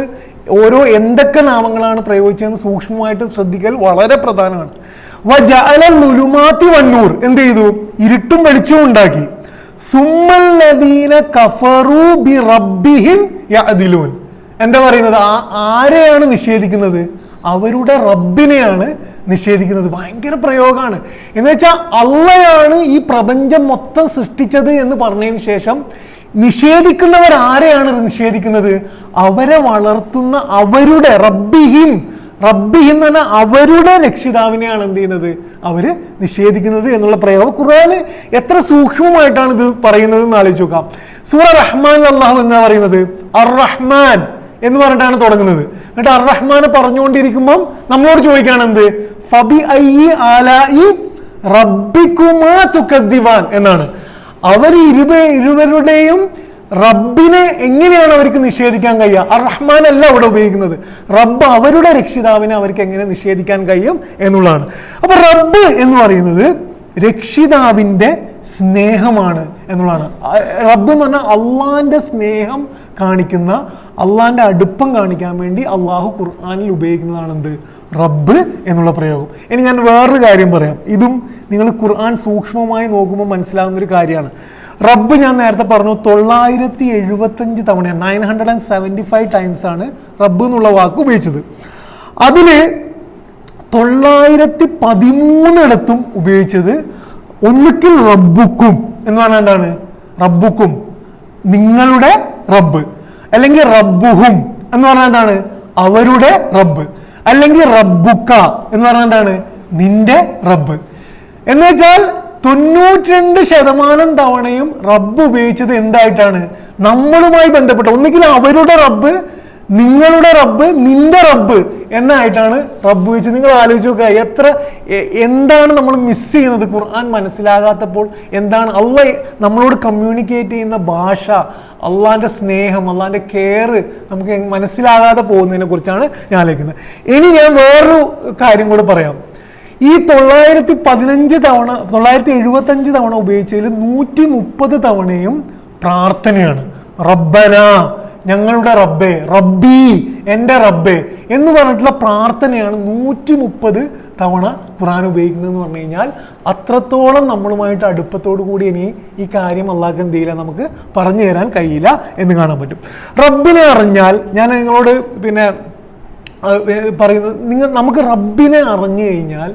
എന്തൊക്കെ നാമങ്ങളാണ് പ്രയോഗിച്ചതെന്ന് സൂക്ഷ്മമായിട്ട് ശ്രദ്ധിക്കൽ വളരെ പ്രധാനമാണ്. വജഅലൽ ളുലുമാതി വന്നൂർ, എന്ത് ചെയ്തു? ഇരുട്ടും വെളിച്ചവും ഉണ്ടാക്കി. സുമ്മല്ലദീന കഫറൂ ബിറബ്ബിഹിം യഅദിലൂൻ. എന്താ പറയുന്നത്? ആരെയാണ് നിഷേധിക്കുന്നത്? അവരുടെ റബ്ബിനെയാണ് നിഷേധിക്കുന്നത്. ഭയങ്കര പ്രയോഗമാണ്. എന്ന് വെച്ചാൽ അള്ളയാണ് ഈ പ്രപഞ്ചം മൊത്തം സൃഷ്ടിച്ചത് എന്ന് പറഞ്ഞതിന് ശേഷം നിഷേധിക്കുന്നവർ ആരെയാണ് നിഷേധിക്കുന്നത്? അവരെ വളർത്തുന്ന അവരുടെ റബ്ബിഹിം എന്ന് പറഞ്ഞാൽ അവരുടെ രക്ഷിതാവിനെയാണ് എന്ത് ചെയ്യുന്നത്? അവര് നിഷേധിക്കുന്നത് എന്നുള്ള പ്രയോഗം. ഖുർആന് എത്ര സൂക്ഷ്മമായിട്ടാണ് ഇത് പറയുന്നത് എന്ന് ആലോചിച്ച് നോക്കാം. സൂറ റഹ്മാൻ അള്ളാഹു എന്നാ പറയുന്നത്? അർ റഹ്മാൻ എന്ന് പറഞ്ഞിട്ടാണ് തുടങ്ങുന്നത്. എന്നിട്ട് അർ റഹ്മാൻ പറഞ്ഞുകൊണ്ടിരിക്കുമ്പം നമ്മളോട് ചോദിക്കുകയാണ് എന്ത്? ഫബി അയ്യി ആലാഇ റബ്ബികുമാ തുകദ്ദിബാൻ എന്നാണ്. അവർ ഇരുവരുടെയും റബ്ബിനെ എങ്ങനെയാണ് അവർക്ക് നിഷേധിക്കാൻ കഴിയുക? അർ റഹ്മാൻ അല്ല അവിടെ ഉപയോഗിക്കുന്നത്. റബ്ബ്, അവരുടെ രക്ഷിതാവിനെ അവർക്ക് എങ്ങനെ നിഷേധിക്കാൻ കഴിയും എന്നുള്ളതാണ്. അപ്പൊ റബ്ബ് എന്ന് പറയുന്നത് രക്ഷിതാവിന്റെ സ്നേഹമാണ് എന്നുള്ളതാണ്. റബ്ബ് എന്ന് പറഞ്ഞാൽ അള്ളാന്റെ സ്നേഹം കാണിക്കുന്ന, അള്ളാന്റെ അടുപ്പം കാണിക്കാൻ വേണ്ടി അള്ളാഹു ഖുർആനിൽ ഉപയോഗിക്കുന്നതാണ് എന്ത്? റബ്ബ് എന്നുള്ള പ്രയോഗം. ഇനി ഞാൻ വേറൊരു കാര്യം പറയാം. ഇതും നിങ്ങൾ ഖുർആൻ സൂക്ഷ്മമായി നോക്കുമ്പോൾ മനസ്സിലാവുന്ന ഒരു കാര്യമാണ്. റബ്ബ് ഞാൻ നേരത്തെ പറഞ്ഞു 975 തവണയാണ്, 975 ടൈംസ് ആണ് റബ്ബ് എന്നുള്ള വാക്ക് ഉപയോഗിച്ചത്. അതില് 913 ഉപയോഗിച്ചത് ഒന്നുകിൽ റബ്ബുക്കും എന്ന് പറഞ്ഞാൽ എന്താണ്? റബ്ബുക്കും. നിങ്ങളുടെ റബ്ബ്, അല്ലെങ്കിൽ റബ്ബുഹും എന്ന് പറഞ്ഞാൽ എന്താണ്? അവരുടെ റബ്ബ്, അല്ലെങ്കിൽ റബ്ബുക്ക എന്ന് പറഞ്ഞാൽ എന്താണ്? നിന്റെ റബ്ബ്. എന്ന് വെച്ചാൽ 92% തവണയും റബ്ബ് ഉപയോഗിച്ചത് എന്തായിട്ടാണ്? നമ്മളുമായി ബന്ധപ്പെട്ട, ഒന്നുകിൽ അവരുടെ റബ്ബ്, നിങ്ങളുടെ റബ്ബ്, നിന്റെ റബ്ബ് എന്നായിട്ടാണ് റബ്ബ് ഉപയോഗിച്ചത്. നിങ്ങൾ ആലോചിച്ച് നോക്കുക, എന്താണ് നമ്മൾ മിസ് ചെയ്യുന്നത് ഖുർആൻ മനസ്സിലാകാത്തപ്പോൾ? എന്താണ് അള്ളാഹ് നമ്മളോട് കമ്മ്യൂണിക്കേറ്റ് ചെയ്യുന്ന ഭാഷ, അള്ളാഹിന്റെ സ്നേഹം, അള്ളാഹിന്റെ കെയർ നമുക്ക് മനസ്സിലാകാതെ പോകുന്നതിനെ കുറിച്ചാണ് ഞാൻ ആലോചിക്കുന്നത്. ഇനി ഞാൻ വേറൊരു കാര്യം കൂടെ പറയാം. ഈ 975 തവണ ഉപയോഗിച്ചതിൽ 130 തവണയും പ്രാർത്ഥനയാണ്. റബ്ബന, ഞങ്ങളുടെ റബ്ബേ, റബ്ബി, എൻ്റെ റബ്ബേ എന്ന് പറഞ്ഞിട്ടുള്ള പ്രാർത്ഥനയാണ് 130 തവണ ഖുർആൻ ഉപയോഗിക്കുന്നതെന്ന് പറഞ്ഞു കഴിഞ്ഞാൽ അത്രത്തോളം നമ്മളുമായിട്ട് അടുപ്പത്തോടു കൂടി ഇനി ഈ കാര്യം അള്ളാഹ് എന്ത് ചെയ്യില്ല, നമുക്ക് പറഞ്ഞു തരാൻ കഴിയില്ല എന്ന് കാണാൻ പറ്റും. റബ്ബിനെ അറിഞ്ഞാൽ, ഞാൻ നിങ്ങളോട് പറയുന്നത്, നമുക്ക് റബ്ബിനെ അറിഞ്ഞു കഴിഞ്ഞാൽ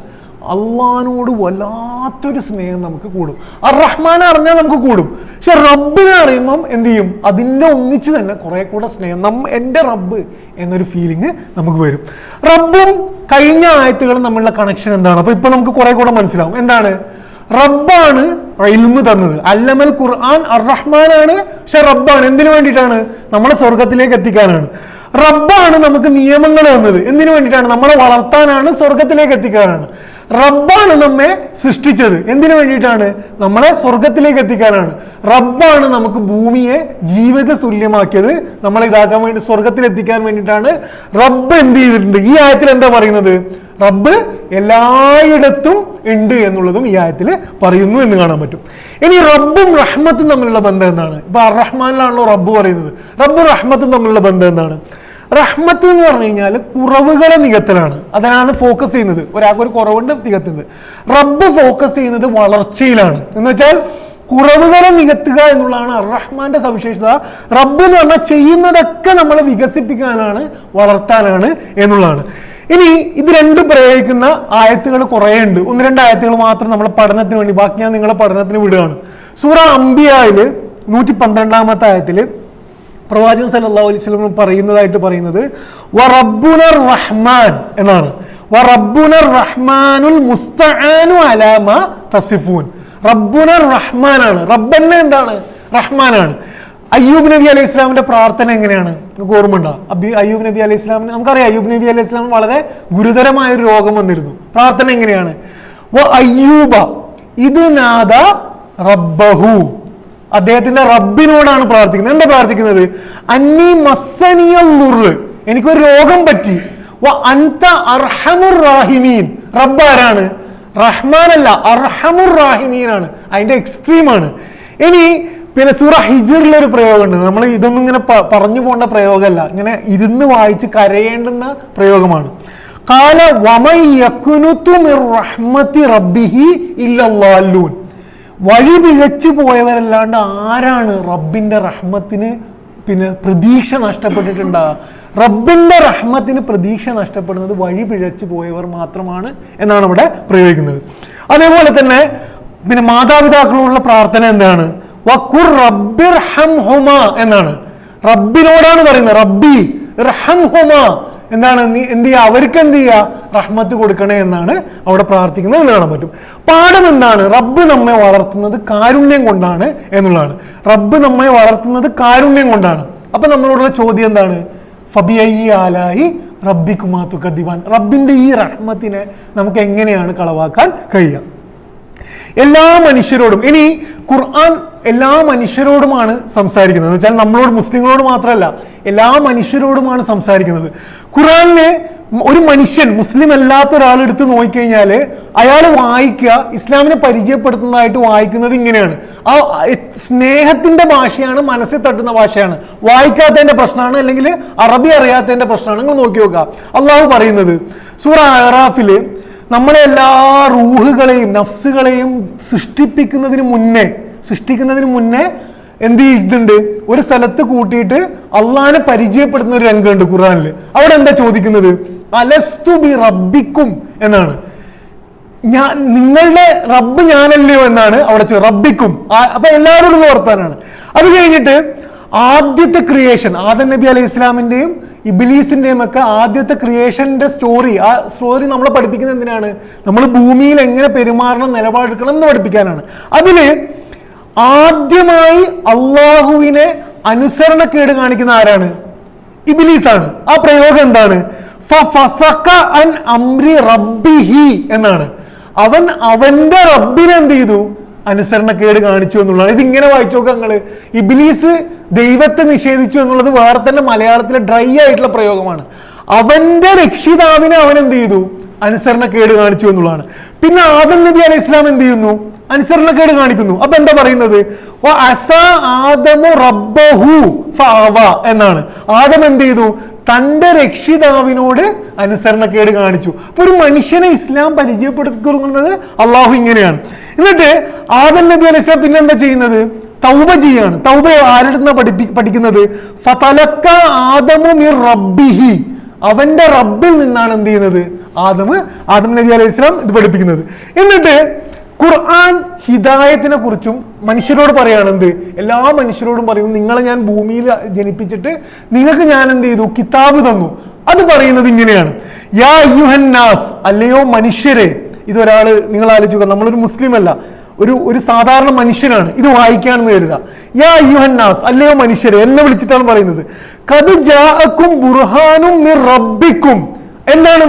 അള്ളാഹിനോട് വല്ലാത്തൊരു സ്നേഹം നമുക്ക് കൂടും. റഹ്മാനെ അറിഞ്ഞാൽ നമുക്ക് കൂടും. പക്ഷെ റബ്ബിനെ അറിയുമ്പം എന്ത് ചെയ്യും? അതിൻ്റെ ഒന്നിച്ച് തന്നെ കുറെ കൂടെ സ്നേഹം, എൻ്റെ റബ്ബ് എന്നൊരു ഫീലിംഗ് നമുക്ക് വരും. റബ്ബും കഴിഞ്ഞ ആയത്തുകളും തമ്മിലുള്ള കണക്ഷൻ എന്താണ്? അപ്പൊ ഇപ്പൊ നമുക്ക് കുറെ കൂടെ മനസ്സിലാവും. എന്താണ്? റബ്ബാണ് ഇൽമ് തന്നത്, അല്ലമൽ ഖുർആൻ റഹ്മാനാണ്. പക്ഷെ റബ്ബാണ് എന്തിനു വേണ്ടിയിട്ടാണ്? നമ്മളെ സ്വർഗത്തിലേക്ക് എത്തിക്കാനാണ്. റബ്ബാണ് നമുക്ക് നിയമങ്ങൾ തന്നത്, എന്തിനു വേണ്ടിയിട്ടാണ്? നമ്മളെ വളർത്താനാണ്, സ്വർഗത്തിലേക്ക് എത്തിക്കാനാണ്. റബ്ബാണ് നമ്മെ സൃഷ്ടിച്ചത്, എന്തിനു വേണ്ടിയിട്ടാണ്? നമ്മളെ സ്വർഗത്തിലേക്ക് എത്തിക്കാനാണ്. റബ്ബാണ് നമുക്ക് ഭൂമിയെ ജീവിത തുല്യമാക്കിയത്, നമ്മളെ ഇതാക്കാൻ വേണ്ടി, സ്വർഗത്തിലെത്തിക്കാൻ വേണ്ടിയിട്ടാണ്. റബ്ബ് എന്ത് ചെയ്തിട്ടുണ്ട്? ഈ ആയത്തിൽ എന്താ പറയുന്നത്? റബ്ബ് എല്ലായിടത്തും ഉണ്ട് എന്നുള്ളതും ഈ ആയത്തിൽ പറയുന്നു എന്ന് കാണാൻ പറ്റും. ഇനി റബ്ബും റഹ്മത്തും തമ്മിലുള്ള ബന്ധം എന്താണ്? ഇപ്പൊ റഹ്മാനിലാണല്ലോ റബ്ബ് പറയുന്നത്. റബ്ബും റഹ്മത്തും തമ്മിലുള്ള ബന്ധം എന്താണ്? റഹ്മത്ത് എന്ന് പറഞ്ഞു കഴിഞ്ഞാൽ കുറവുകളെ നികത്തലാണ്, അതിനാണ് ഫോക്കസ് ചെയ്യുന്നത്. ഒരാൾക്ക് ഒരു കുറവുണ്ട്, നികത്തുന്നത്. റബ്ബ് ഫോക്കസ് ചെയ്യുന്നത് വളർച്ചയിലാണ്. എന്ന് വെച്ചാൽ കുറവുകളെ നികത്തുക എന്നുള്ളതാണ് റഹ്മാന്റെ സവിശേഷത. റബ്ബ് എന്ന് പറഞ്ഞാൽ ചെയ്യുന്നതൊക്കെ നമ്മളെ വികസിപ്പിക്കാനാണ്, വളർത്താനാണ് എന്നുള്ളതാണ്. ഇനി ഇത് രണ്ടും പ്രയോഗിക്കുന്ന ആയത്തുകൾ കുറേ ഉണ്ട്. 1-2 ആയത്തുകൾ മാത്രം നമ്മളെ പഠനത്തിന് വേണ്ടി, ബാക്കി ഞാൻ നിങ്ങളെ പഠനത്തിന് വിടുകയാണ്. സൂറ അംബിയായിൽ 112-ാമത്തെ ആയത്തിൽ പ്രവാചകൻ സല്ലല്ലാഹു അലൈഹി വസല്ലം പറയുന്നത് വറബ്ബുനർ റഹ്മാൻ എന്നാണ്. വറബ്ബുനർ റഹ്മാനുൽ മുസ്തആനു അലാ മാ തസിഫൂൻ. റബ്ബുനർ റഹ്മാനാണ്. റബ്ബന്നെ എന്താണ്? റഹ്മാനാണ്. അയ്യൂബ് നബി അലൈഹി ഇസ്ലാമിന്റെ പ്രാർത്ഥന എങ്ങനെയാണ്? നിങ്ങൾക്ക് ഓർമ്മയുണ്ടോ? അയ്യൂബ് നബി അലൈഹി ഇസ്ലാമിന് നമുക്കറിയാം, അയ്യൂബ് നബി അലൈഹി ഇസ്ലാം വളരെ ഗുരുതരമായ ഒരു രോഗം വന്നിരുന്നു. പ്രാർത്ഥന എങ്ങനെയാണ്? വ അയ്യൂബ ഇത് നാദ റബ്ബഹു, അദ്ദേഹത്തിന്റെ റബ്ബിനോടാണ് പ്രാർത്ഥിക്കുന്നത്. എന്താ പ്രാർത്ഥിക്കുന്നത്? അന്നി മസ്സനിയൽ ദുർറ്, എനിക്കൊരു രോഗം പറ്റി. വ അൻത അർഹമുർ റാഹിമീൻ. റബ്ബ് ആരാണ്? റഹ്മാനല്ല, അർഹമുർ റാഹിമീനാണ്. അതിന്റെ എക്സ്ട്രീമാണ്. ഇനി സൂറ ഹിജ്റിലൊരു പ്രയോഗമുണ്ട്. നമ്മൾ ഇതൊന്നും ഇങ്ങനെ പറഞ്ഞു പോകേണ്ട പ്രയോഗമല്ല, ഇങ്ങനെ ഇരുന്ന് വായിച്ച് കരയേണ്ടുന്ന പ്രയോഗമാണ്. ഖാല വമൻ യഖ്നുതു മിർ റഹ്മത്തി റബ്ബിഹി ഇല്ലല്ലാലൂൻ. വഴി പിഴച്ചു പോയവരല്ലാണ്ട് ആരാണ് റബ്ബിന്റെ റഹ്മത്തിന് പ്രതീക്ഷ നഷ്ടപ്പെട്ടിട്ടുണ്ടാകുക? റബ്ബിന്റെ റഹ്മത്തിന് പ്രതീക്ഷ നഷ്ടപ്പെടുന്നത് വഴി പിഴച്ചു പോയവർ മാത്രമാണ് എന്നാണ് ഇവിടെ പ്രയോഗിക്കുന്നത്. അതേപോലെ തന്നെ മാതാപിതാക്കളോടുള്ള പ്രാർത്ഥന എന്താണ്? വഖുർ റബ്ബിർഹംഹുമാ എന്നാണ്. റബ്ബിനോടാണ് പറയുന്നത്. റബ്ബി ഇർഹംഹുമാ എന്താണ്? നീ എന്ത് ചെയ്യുക? അവർക്ക് എന്ത് ചെയ്യുക? റഹ്മത്ത് കൊടുക്കണേ എന്നാണ് അവിടെ പ്രാർത്ഥിക്കുന്നത് എന്ന് കാണാൻ പറ്റും. പാഠം എന്താണ്? റബ്ബ് നമ്മെ വളർത്തുന്നത് കാരുണ്യം കൊണ്ടാണ് എന്നുള്ളതാണ്. റബ്ബ് നമ്മെ വളർത്തുന്നത് കാരുണ്യം കൊണ്ടാണ്. അപ്പൊ നമ്മളോടുള്ള ചോദ്യം എന്താണ്? ഫബിഅയ്യി ആലായി റബ്ബിക്കുമാ തുകദ്ദിബാൻ. റബ്ബിന്റെ ഈ റഹ്മത്തിനെ നമുക്ക് എങ്ങനെയാണ് കളവാക്കാൻ കഴിയുക? എല്ലാ മനുഷ്യരോടും, ഇനി ഖുർആൻ എല്ലാ മനുഷ്യരോടുമാണ് സംസാരിക്കുന്നത്. എന്ന് വെച്ചാൽ നമ്മളോട്, മുസ്ലിങ്ങളോട് മാത്രമല്ല, എല്ലാ മനുഷ്യരോടുമാണ് സംസാരിക്കുന്നത്. ഖുർആനിനെ ഒരു മനുഷ്യൻ, മുസ്ലിം അല്ലാത്ത ഒരാൾ എടുത്ത് നോക്കിക്കഴിഞ്ഞാൽ അയാൾ വായിക്കുക, ഇസ്ലാമിനെ പരിചയപ്പെടുത്തുന്നതായിട്ട് വായിക്കുന്നത് ഇങ്ങനെയാണ്. ആ സ്നേഹത്തിന്റെ ഭാഷയാണ്, മനസ്സിൽ തട്ടുന്ന ഭാഷയാണ്. വായിക്കാത്തതിന്റെ പ്രശ്നമാണ്, അല്ലെങ്കിൽ അറബി അറിയാത്തതിന്റെ പ്രശ്നമാണ്. നിങ്ങൾ നോക്കി നോക്കുക. അള്ളാഹു പറയുന്നത് സൂറ അറാഫില് നമ്മളെ എല്ലാ റൂഹുകളെയും നഫ്സുകളെയും സൃഷ്ടിക്കുന്നതിന് മുന്നേ എന്ത് ചെയ്തിട്ടുണ്ട്? ഒരു സ്ഥലത്ത് കൂട്ടിയിട്ട് അള്ളാഹിനെ പരിചയപ്പെടുത്തുന്ന ഒരു രംഗമുണ്ട് ഖുർആനിൽ. അവിടെ എന്താ ചോദിക്കുന്നത്? അലസ്തു ബി റബ്ബിക്കും എന്നാണ്. നിങ്ങളുടെ റബ്ബ് ഞാനല്ലയോ എന്നാണ് അവിടെ റബ്ബിക്കും. അപ്പൊ എല്ലാവരോടും വർത്താനാണ്. അത് കഴിഞ്ഞിട്ട് ആദ്യത്തെ ക്രിയേഷൻ, ആദം നബി അലൈഹി ഇസ്ലാമിന്റെയും ഇബ്ലീസിന്റെയും ഒക്കെ ആദ്യത്തെ ക്രിയേഷന്റെ സ്റ്റോറി, ആ സ്റ്റോറി നമ്മളെ പഠിപ്പിക്കുന്നത് എന്തിനാണ്? നമ്മൾ ഭൂമിയിൽ എങ്ങനെ പെരുമാറണം, നിലപാടെടുക്കണം എന്ന് പഠിപ്പിക്കാനാണ്. അതില് ആദ്യമായി അള്ളാഹുവിനെ അനുസരണക്കേട് കാണിക്കുന്ന ആരാണ്? ഇബ്ലീസാണ്. ആ പ്രയോഗം എന്താണ്? ഫഫസഖ അൻ അംരി റബ്ബിഹി എന്നാണ്. അവൻ അവന്റെ റബ്ബിനെ എന്ത് ചെയ്തു? അനുസരണക്കേട് കാണിച്ചു എന്നുള്ളതാണ്. ഇതിങ്ങനെ വായിച്ചു നോക്കുക നിങ്ങള്. ഇബ്ലീസ് ദൈവത്തെ നിഷേധിച്ചു എന്നുള്ളത് വേറെ തന്നെ മലയാളത്തിലെ ഡ്രൈ ആയിട്ടുള്ള പ്രയോഗമാണ്. അവന്റെ രക്ഷിതാവിനെ അവൻ എന്ത് ചെയ്തു? അനുസരണക്കേട് കാണിച്ചു എന്നുള്ളതാണ്. പിന്നെ ആദം നബി അലൈഹി ഇസ്ലാം എന്ത് ചെയ്യുന്നു? അനുസരണക്കേട് കാണിക്കുന്നു. അപ്പൊ എന്താ പറയുന്നത്? ആദമു റബ്ബഹു ഫഅവ എന്നാണ്. ആദം എന്ത് ചെയ്തു? തന്റെ രക്ഷിതാവിനോട് അനുസരണക്കേട് കാണിച്ചു. അപ്പൊ ഒരു മനുഷ്യനെ ഇസ്ലാം പരിചയപ്പെടുത്തുന്നത് അള്ളാഹു ഇങ്ങനെയാണ്. എന്നിട്ട് ആദം നബി അലൈഹി ഇസ്ലാം പിന്നെ എന്താ ചെയ്യുന്നത്? തൗബ ചെയ്യാണ്. തൗബ ആരുടെ പഠിക്കുന്നത്? ഫതലക്ക ആദമു മിർ റബ്ബിഹി, അവന്റെ റബ്ബിൽ നിന്നാണ് എന്ത് ചെയ്യുന്നത്? ആദം നബി അലൈഹി ഇസ്ലാം ഇത് പഠിപ്പിക്കുന്നത്. എന്നിട്ട് ഖുർആൻ ഹിദായത്തിനെ കുറിച്ചും മനുഷ്യരോട് പറയാണ്. എന്ത്? എല്ലാ മനുഷ്യരോടും പറയുന്നു, നിങ്ങളെ ഞാൻ ഭൂമിയിൽ ജനിപ്പിച്ചിട്ട് നിങ്ങൾക്ക് ഞാൻ എന്ത് ചെയ്തു? കിതാബ് തന്നു. അത് പറയുന്നത് ഇങ്ങനെയാണ്: യാ അയ്യുഹന്നാസ്, അല്ലയോ മനുഷ്യരെ. ഇതൊരാള്, നിങ്ങൾ ആലോചിക്കുക, നമ്മളൊരു മുസ്ലിം അല്ല, ഒരു സാധാരണ മനുഷ്യനാണ് ഇത് വായിക്കാണെന്ന് കരുതുക. യാ അയ്യുഹന്നാസ്, അല്ലയോ മനുഷ്യരെ, എന്നെ വിളിച്ചിട്ടാണ് പറയുന്നത്. ഖദ് ജാഅക്കും ബുർഹാനും മിർ റബ്ബിക്കും, എന്താണ്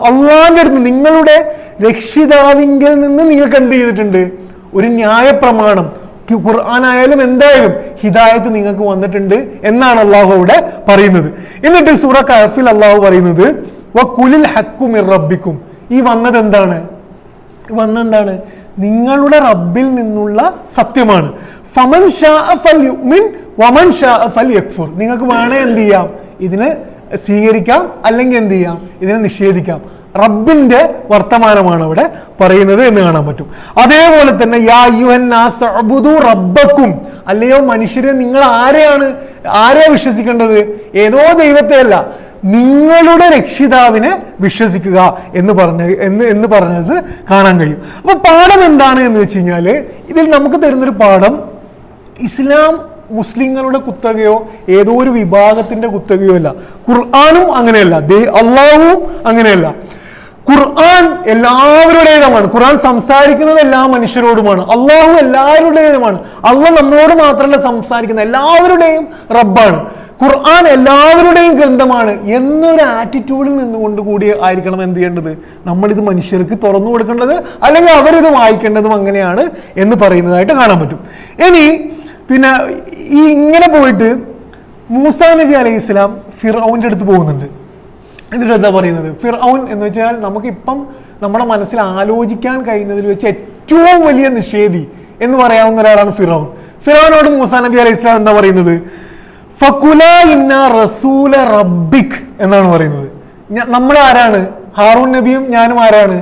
അള്ളാഹിന്റെ അടുത്ത്, നിങ്ങളുടെ രക്ഷിതാവിങ്കിൽ നിന്ന് നിങ്ങൾക്ക് എന്ത് ചെയ്തിട്ടുണ്ട്? ഒരു ന്യായപ്രമാണം, ഖുർആനായാലും എന്തായാലും ഹിദായത്ത് നിങ്ങൾക്ക് വന്നിട്ടുണ്ട് എന്നാണ് അള്ളാഹു അവിടെ പറയുന്നത്. എന്നിട്ട് സൂറ കഹഫിൽ അള്ളാഹു പറയുന്നത് വഖുലിൽ ഹഖ്ഖു മിർ റബ്ബിക്കും, ഈ വന്നത് എന്താണ്? വന്നെന്താണ്? നിങ്ങളുടെ റബ്ബിൽ നിന്നുള്ള സത്യമാണ്. ഫമൻ ശാഅ ഫൽയുമിൻ വമൻ ശാഅ ഫൽയക്ഫുർ, നിങ്ങൾക്ക് വേണേ എന്ത് ചെയ്യാം? ഇതിനെ സ്വീകരിക്കാം, അല്ലെങ്കിൽ എന്ത് ചെയ്യാം? ഇതിനെ നിഷേധിക്കാം. റബ്ബിന്റെ വർത്തമാനമാണ് അവിടെ പറയുന്നത് എന്ന് കാണാൻ പറ്റും. അതേപോലെ തന്നെ യാ അയ്യുഹന്നാസ് ഉബ്ദു റബ്ബക്കും, അല്ലയോ മനുഷ്യരെ, നിങ്ങൾ ആരെയാ വിശ്വസിക്കേണ്ടത്? ഏതോ ദൈവത്തെ അല്ല, നിങ്ങളുടെ രക്ഷിതാവിനെ വിശ്വസിക്കുക എന്ന് പറഞ്ഞത് കാണാൻ കഴിയും. അപ്പൊ പാഠം എന്താണ് എന്ന് വെച്ച് കഴിഞ്ഞാല്, ഇതിൽ നമുക്ക് തരുന്നൊരു പാഠം, ഇസ്ലാം മുസ്ലിങ്ങളുടെ കുത്തകയോ ഏതോ ഒരു വിഭാഗത്തിന്റെ കുത്തകയോ അല്ല. ഖുർആനും അങ്ങനെയല്ല, അള്ളാഹുവും അങ്ങനെയല്ല. ഖുർആൻ എല്ലാവരുടേതുമാണ്. ഖുർആൻ സംസാരിക്കുന്നത് എല്ലാ മനുഷ്യരോടുമാണ്. അള്ളാഹു എല്ലാവരുടേതുമാണ്. അള്ളാഹ് നമ്മളോട് മാത്രമല്ല സംസാരിക്കുന്നത്, എല്ലാവരുടെയും റബ്ബാണ്. ഖുർആൻ എല്ലാവരുടെയും ഗ്രന്ഥമാണ് എന്നൊരു ആറ്റിറ്റ്യൂഡിൽ നിന്നുകൊണ്ട് കൂടി ആയിരിക്കണം എന്ത് ചെയ്യേണ്ടത്? നമ്മളിത് മനുഷ്യർക്ക് തുറന്നു കൊടുക്കേണ്ടത്, അല്ലെങ്കിൽ അവരിത് വായിക്കേണ്ടതും അങ്ങനെയാണ് എന്ന് പറയുന്നതായിട്ട് കാണാൻ പറ്റും. ഇനി പിന്നെ ഇങ്ങനെ പോയിട്ട് മൂസാ നബി അലൈഹി ഇസ്ലാം ഫിർഔന്റെ അടുത്ത് പോകുന്നുണ്ട്. എന്നിട്ട് എന്താ പറയുന്നത്? ഫിർഔൻ എന്ന് വെച്ചാൽ നമുക്കിപ്പം നമ്മുടെ മനസ്സിൽ ആലോചിക്കാൻ കഴിയുന്നതിൽ വെച്ച് ഏറ്റവും വലിയ നിഷേധി എന്ന് പറയാവുന്ന ഒരാളാണ് ഫിർഔൻ. ഫിർഔനോട് മൂസാ നബി അലൈഹി ഇസ്ലാം എന്താ പറയുന്നത്? ഫകുലാ ഇന്ന റസൂല റബ്ബിക് എന്നാണ് പറയുന്നത്. നമ്മൾ ആരാണ്? ഹാറൂൻ നബിയും ഞാനും ആരാണ്?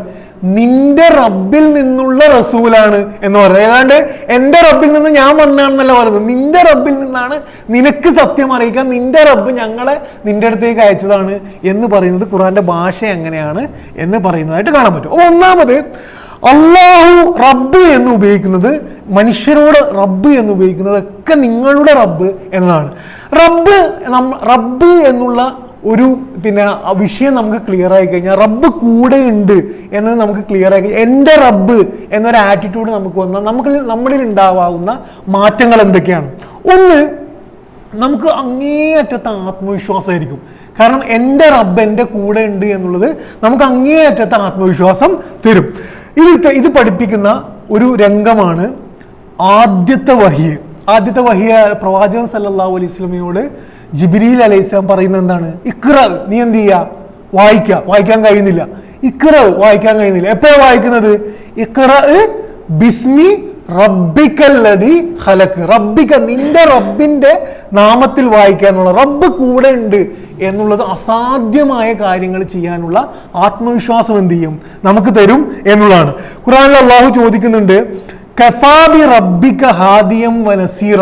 നിന്റെ റബ്ബിൽ നിന്നുള്ള റസൂലാണ് എന്ന് പറയുന്നത്. ഏതാണ്ട് എന്റെ റബ്ബിൽ നിന്ന് ഞാൻ വന്നാണെന്നല്ല പറയുന്നത്, നിന്റെ റബ്ബിൽ നിന്നാണ് നിനക്ക് സത്യം അറിയിക്കാൻ നിന്റെ റബ്ബ് ഞങ്ങളെ നിന്റെ അടുത്തേക്ക് അയച്ചതാണ് എന്ന് പറയുന്നത് ഖുർആന്റെ ഭാഷ എങ്ങനെയാണ് എന്ന് പറയുന്നതായിട്ട് കാണാൻ പറ്റും. ഒന്നാമത്, അള്ളാഹു റബ്ബ് എന്ന് ഉപയോഗിക്കുന്നത്, മനുഷ്യരോട് റബ്ബ് എന്ന് ഉപയോഗിക്കുന്നത് ഒക്കെ നിങ്ങളുടെ റബ്ബ് എന്നതാണ്. റബ്ബ് എന്നുള്ള ഒരു വിഷയം നമുക്ക് ക്ലിയർ ആയി കഴിഞ്ഞാൽ, റബ്ബ് കൂടെ ഉണ്ട് എന്നത് നമുക്ക് ക്ലിയർ ആയി കഴിഞ്ഞാൽ, എൻ്റെ റബ്ബ് എന്നൊരു ആറ്റിറ്റ്യൂഡ് നമുക്ക് വന്നാൽ നമ്മളിൽ ഉണ്ടാവാവുന്ന മാറ്റങ്ങൾ എന്തൊക്കെയാണ്? ഒന്ന്, നമുക്ക് അങ്ങേയറ്റത്തെ ആത്മവിശ്വാസമായിരിക്കും. കാരണം എൻ്റെ റബ്ബ് എൻ്റെ കൂടെ ഉണ്ട് എന്നുള്ളത് നമുക്ക് അങ്ങേയറ്റത്തെ ആത്മവിശ്വാസം തരും. ഇത് പഠിപ്പിക്കുന്ന ഒരു രംഗമാണ് ആദ്യത്തെ വഹിയ പ്രവാചകൻ സല്ലല്ലാഹു അലൈഹി വസല്ലമയോട് ജിബ്രീൽ അലൈഹിസ്സലാം പറയുന്നത് എന്താണ്? ഇഖ്റ, നീ എന്ത് ചെയ്യുക? വായിക്കാൻ കഴിയുന്നില്ല. ഇഖ്റ, വായിക്കാൻ കഴിയുന്നില്ല. എപ്പോഴാണ് വായിക്കുന്നത്? ഇഖ്റ ബിസ്മി റബ്ബിക്കല്ലദീ ഖലഖ്, റബ്ബിക, നിന്റെ റബ്ബിന്റെ നാമത്തിൽ വായിക്കാനുള്ള, റബ്ബ് കൂടെ ഉണ്ട് എന്നുള്ളത് അസാധ്യമായ കാര്യങ്ങൾ ചെയ്യാനുള്ള ആത്മവിശ്വാസം എന്ത് ചെയ്യും? നമുക്ക് തരും എന്നുള്ളതാണ്. ഖുർആനിൽ അല്ലാഹു ചോദിക്കുന്നുണ്ട്, കഫാ ബി റബ്ബിക ഹാദിയം വനസീറ,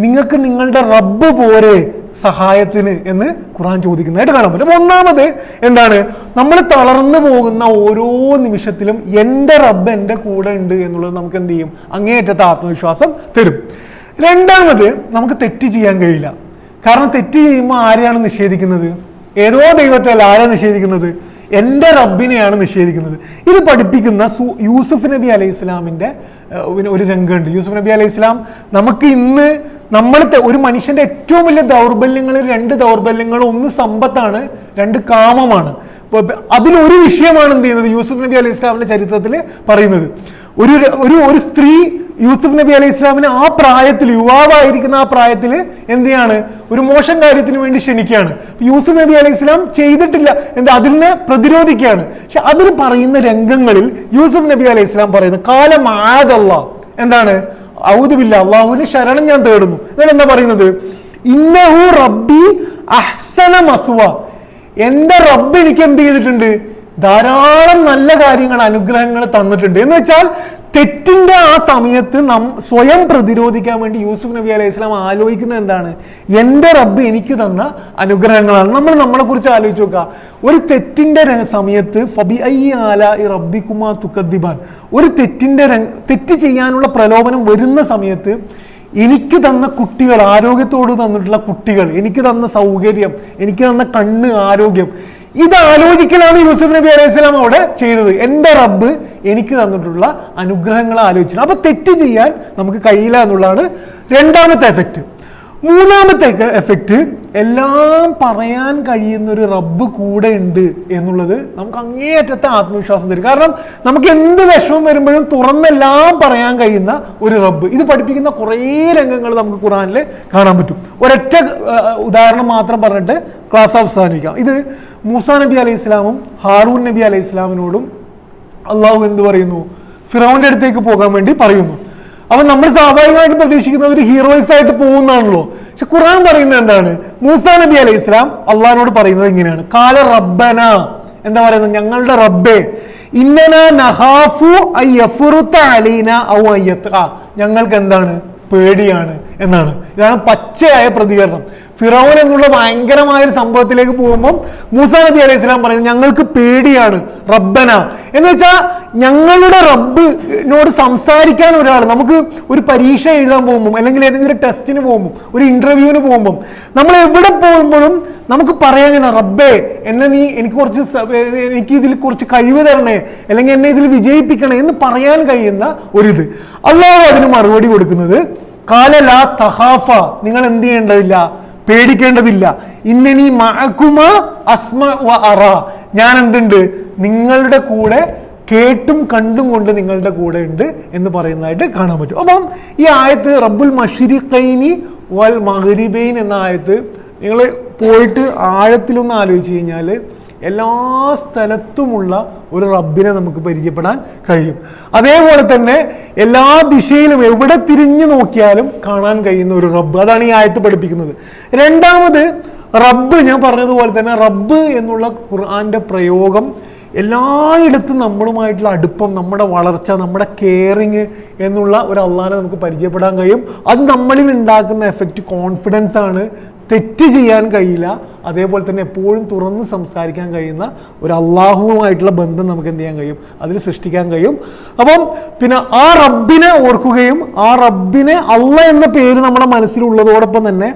നിങ്ങൾക്ക് നിങ്ങളുടെ റബ്ബ് പോരെ സഹായത്തിന് എന്ന് ഖുർആൻ ചോദിക്കുന്നതായിട്ട് കാണാൻ പറ്റും. ഒന്നാമത് എന്താണ്, നമ്മൾ തളർന്നു പോകുന്ന ഓരോ നിമിഷത്തിലും എൻ്റെ റബ്ബ് എൻ്റെ കൂടെ ഉണ്ട് എന്നുള്ളത് നമുക്ക് എന്ത് ചെയ്യും, അങ്ങേയറ്റത്തെ ആത്മവിശ്വാസം തരും. രണ്ടാമത്, നമുക്ക് തെറ്റ് ചെയ്യാൻ കഴിയില്ല. കാരണം തെറ്റ് ചെയ്യുമ്പോൾ ആരെയാണ് നിഷേധിക്കുന്നത്? ഏതോ ദൈവത്തെ അല്ല, ആരാ നിഷേധിക്കുന്നത്? എൻ്റെ റബ്ബിനെയാണ് നിഷേധിക്കുന്നത്. ഇത് പഠിപ്പിക്കുന്ന യൂസുഫ് നബി അലൈഹി ഇസ്ലാമിൻ്റെ ഒരു രംഗമുണ്ട്. യൂസുഫ് നബി അലൈഹി ഇസ്ലാം നമുക്ക് ഇന്ന് ഒരു മനുഷ്യന്റെ ഏറ്റവും വലിയ ദൗർബല്യങ്ങളിൽ 2 ദൗർബല്യങ്ങൾ, ഒന്ന് സമ്പത്താണ്, 2 കാമമാണ്. അതിലൊരു വിഷയമാണ് എന്ത് ചെയ്യുന്നത്, യൂസുഫ് നബി അലൈഹി ഇസ്ലാമിന്റെ ചരിത്രത്തിൽ പറയുന്നത്. ഒരു സ്ത്രീ യൂസുഫ് നബി അലൈഹി ഇസ്ലാമിന് ആ പ്രായത്തിൽ, യുവാവായിരിക്കുന്ന ആ പ്രായത്തിൽ എന്ത് ചെയ്യാണ്, ഒരു മോശം കാര്യത്തിന് വേണ്ടി ക്ഷണിക്കുകയാണ്. യൂസുഫ് നബി അലൈഹി ഇസ്ലാം ചെയ്തിട്ടില്ല, അതിനെ പ്രതിരോധിക്കുകയാണ്. പക്ഷെ അതിൽ പറയുന്ന രംഗങ്ങളിൽ യൂസുഫ് നബി അലൈഹി ഇസ്ലാം പറയുന്നത് കാലം ആദല്ലാഹ്, എന്താണ്, ഔദുബില്ല, അള്ളാഹുവിന് ശരണം ഞാൻ തേടുന്നു. എന്നിട്ട് എന്താ പറയുന്നത്, ഇന്നഹു റബ്ബി അഹ്സന മസ്വ, എൻ്റെ റബ്ബ് എനിക്ക് എന്ത് ചെയ്തിട്ടുണ്ട്, ധാരാളം നല്ല കാര്യങ്ങൾ, അനുഗ്രഹങ്ങൾ തന്നിട്ടുണ്ട്. എന്ന് വെച്ചാൽ തെറ്റിന്റെ ആ സമയത്ത് സ്വയം പ്രതിരോധിക്കാൻ വേണ്ടി യൂസുഫ് നബി അലൈഹി സ്വലാം ആലോചിക്കുന്നത് എന്താണ്, എൻ്റെ റബ്ബ് എനിക്ക് തന്ന അനുഗ്രഹങ്ങളാണ്. നമ്മളെ കുറിച്ച് ആലോചിച്ച് നോക്കുക. ഒരു തെറ്റിന്റെ സമയത്ത് ഫബി അയ്യി ആലാഇ റബ്ബിക്കുമാ തുകദ്ദിബാൻ, ഒരു തെറ്റ് ചെയ്യാനുള്ള പ്രലോഭനം വരുന്ന സമയത്ത് എനിക്ക് തന്ന കുട്ടികൾ, ആരോഗ്യത്തോട് തന്നിട്ടുള്ള കുട്ടികൾ, എനിക്ക് തന്ന സൗകര്യം, എനിക്ക് തന്ന കണ്ണ്, ആരോഗ്യം, ഇത് ആലോചിക്കലാണ് യൂസുഫ് നബി അലൈഹി സ്വലാം അവിടെ ചെയ്തത്. എൻ്റെ റബ്ബ് എനിക്ക് തന്നിട്ടുള്ള അനുഗ്രഹങ്ങൾ ആലോചിച്ചു. അപ്പൊ തെറ്റ് ചെയ്യാൻ നമുക്ക് കഴിയില്ല എന്നുള്ളതാണ് രണ്ടാമത്തെ എഫക്റ്റ്. മൂന്നാമത്തെ എഫക്റ്റ്, എല്ലാം പറയാൻ കഴിയുന്ന ഒരു റബ്ബ് കൂടെ ഉണ്ട് എന്നുള്ളത് നമുക്ക് അങ്ങേയറ്റത്തെ ആത്മവിശ്വാസം തരും. കാരണം നമുക്ക് എന്ത് വിഷമം വരുമ്പോഴും തുറന്നെല്ലാം പറയാൻ കഴിയുന്ന ഒരു റബ്ബ്. ഇത് പഠിപ്പിക്കുന്ന കുറേ രംഗങ്ങൾ നമുക്ക് ഖുർആനിൽ കാണാൻ പറ്റും. ഒരൊറ്റ ഉദാഹരണം മാത്രം പറഞ്ഞിട്ട് ക്ലാസ് അവസാനിക്കാം. ഇത് മൂസാ നബി അലൈഹി ഇസ്ലാമും ഹാറൂൻ നബി അലൈഹി ഇസ്ലാമിനോടും അള്ളാഹു എന്ത് പറയുന്നു, ഫിറൗന്റെ അടുത്തേക്ക് പോകാൻ വേണ്ടി പറയുന്നു. അപ്പൊ നമ്മൾ സ്വാഭാവികമായിട്ട് പ്രതീക്ഷിക്കുന്ന ഒരു ഹീറോയിസ് ആയിട്ട് പോകുന്നതാണല്ലോ. പക്ഷെ ഖുർആൻ പറയുന്നത് എന്താണ്, മൂസാ നബി അലൈഹി ഇസ്ലാം അള്ളാഹിനോട് പറയുന്നത് ഇങ്ങനെയാണ്, കാല റബ്ബന, എന്താ പറയുന്നത്, ഞങ്ങളുടെ റബ്ബേ, ഇന്നനാ നഖാഫു അയ്യഫുറുത അലൈന ഔ അയ്യത്ഖ, ഞങ്ങൾക്ക് എന്താണ്, പേടിയാണ് എന്നാണ്. ഇതാണ് പച്ചയായ പ്രതികരണം. ഫിറൗൻ എന്നുള്ള ഭയങ്കരമായ ഒരു സംഭവത്തിലേക്ക് പോകുമ്പോൾ മൂസാ നബി അലൈഹി സ്വലാം പറയുന്നത് ഞങ്ങൾക്ക് പേടിയാണ്, റബ്ബന എന്ന് വെച്ചാൽ ഞങ്ങളുടെ റബ്ബിനോട് സംസാരിക്കാൻ ഒരാൾ, നമുക്ക് ഒരു പരീക്ഷ എഴുതാൻ പോകുമ്പോൾ, അല്ലെങ്കിൽ ഏതെങ്കിലും ഒരു ടെസ്റ്റിന് പോകുമ്പോൾ, ഒരു ഇന്റർവ്യൂവിന് പോകുമ്പോൾ, നമ്മൾ എവിടെ പോകുമ്പോഴും നമുക്ക് പറയാൻ, റബ്ബേ എനിക്ക് ഇതിൽ കുറച്ച് കഴിവ് തരണേ, അല്ലെങ്കിൽ എന്നെ ഇതിൽ വിജയിപ്പിക്കണേ എന്ന് പറയാൻ കഴിയുന്ന ഒരിത്. അല്ലാഹു അതിന് മറുപടി കൊടുക്കുന്നത് കാല ലാ തഖാഫ, നിങ്ങൾ എന്ത് ചെയ്യേണ്ടതില്ല, പേടിക്കേണ്ടതില്ല, ഇന്നനി മഅകുമ അസ്മ വ അറ, ഞാൻ എന്തുണ്ട്, നിങ്ങളുടെ കൂടെ കേട്ടും കണ്ടും കൊണ്ട് നിങ്ങളുടെ കൂടെ ഉണ്ട് എന്ന് പറയുന്നതായിട്ട് കാണാൻ പറ്റും. അപ്പം ഈ ആയത്ത് റബ്ബുൽ മശ്രിഖൈനി വൽ മഗ്രിബൈൻ എന്ന ആയത്ത് നിങ്ങൾ പോയിട്ട് ആഴത്തിലൊന്ന് ആലോചിച്ച് കഴിഞ്ഞാൽ എല്ലാ സ്ഥലത്തുമുള്ള ഒരു റബ്ബിനെ നമുക്ക് പരിചയപ്പെടാൻ കഴിയും. അതേപോലെ തന്നെ എല്ലാ ദിശയിലും എവിടെ തിരിഞ്ഞു നോക്കിയാലും കാണാൻ കഴിയുന്ന ഒരു റബ്ബ്, അതാണ് ഈ ആയത്ത് പഠിപ്പിക്കുന്നത്. രണ്ടാമത്, റബ്ബ്, ഞാൻ പറഞ്ഞതുപോലെ തന്നെ റബ്ബ് എന്നുള്ള ഖുർആന്റെ പ്രയോഗം എല്ലായിടത്തും നമ്മളുമായിട്ടുള്ള അടുപ്പം, നമ്മുടെ വളർച്ച, നമ്മുടെ കെയറിങ് എന്നുള്ള ഒരു അള്ളാനെ നമുക്ക് പരിചയപ്പെടാൻ കഴിയും. അത് നമ്മളിൽ ഉണ്ടാക്കുന്ന എഫക്റ്റ് കോൺഫിഡൻസ് ആണ്. തെറ്റ് ചെയ്യാൻ കഴിയില്ല, അതേപോലെ തന്നെ എപ്പോഴും തുറന്ന് സംസാരിക്കാൻ കഴിയുന്ന ഒരു അള്ളാഹുവുമായിട്ടുള്ള ബന്ധം നമുക്ക് എന്ത് ചെയ്യാൻ കഴിയും, അതിൽ സൃഷ്ടിക്കാൻ കഴിയും. അപ്പം പിന്നെ ആ റബ്ബിനെ ഓർക്കുകയും ആ റബ്ബിനെ, അള്ളാഹ് എന്ന പേര് നമ്മുടെ മനസ്സിലുള്ളതോടൊപ്പം തന്നെ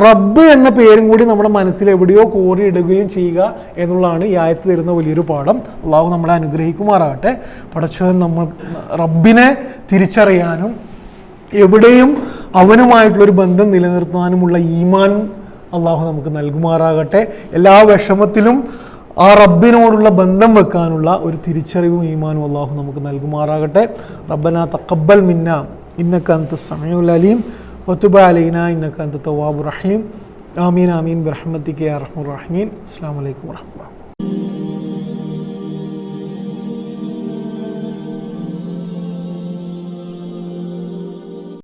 റബ്ബ് എന്ന പേരും കൂടി നമ്മുടെ മനസ്സിൽ എവിടെയോ കോറിയിടുകയും ചെയ്യുക എന്നുള്ളതാണ് ഈ ആയത്ത് തരുന്ന വലിയൊരു പാഠം. അള്ളാഹു നമ്മളെ അനുഗ്രഹിക്കുമാറാകട്ടെ. പടച്ചവൻ നമ്മൾ റബ്ബിനെ തിരിച്ചറിയാനും എവിടെയും അവനുമായിട്ടുള്ളൊരു ബന്ധം നിലനിർത്താനുമുള്ള ഈമാൻ അള്ളാഹു നമുക്ക് നൽകുമാറാകട്ടെ. എല്ലാ വിഷമത്തിലും ആ റബ്ബിനോടുള്ള ബന്ധം വെക്കാനുള്ള ഒരു തിരിച്ചറിവും ഈമാനും അള്ളാഹു നമുക്ക് നൽകുമാറാകട്ടെ. റബ്ബനാ തഖബ്ബൽ മിന്നാ ഇന്നക അൻതസ് സമീഉൽ അലീം വതുബ് അലൈനാ ഇന്നക അൻത തവ്വാബുർ റഹീം. ആമീൻ ആമീൻ ബിറഹ്മതിക യാ അർഹമർ റഹീമീൻ. അസ്സലാമു അലൈക്കും വറഹ്മത്തുള്ളാഹി.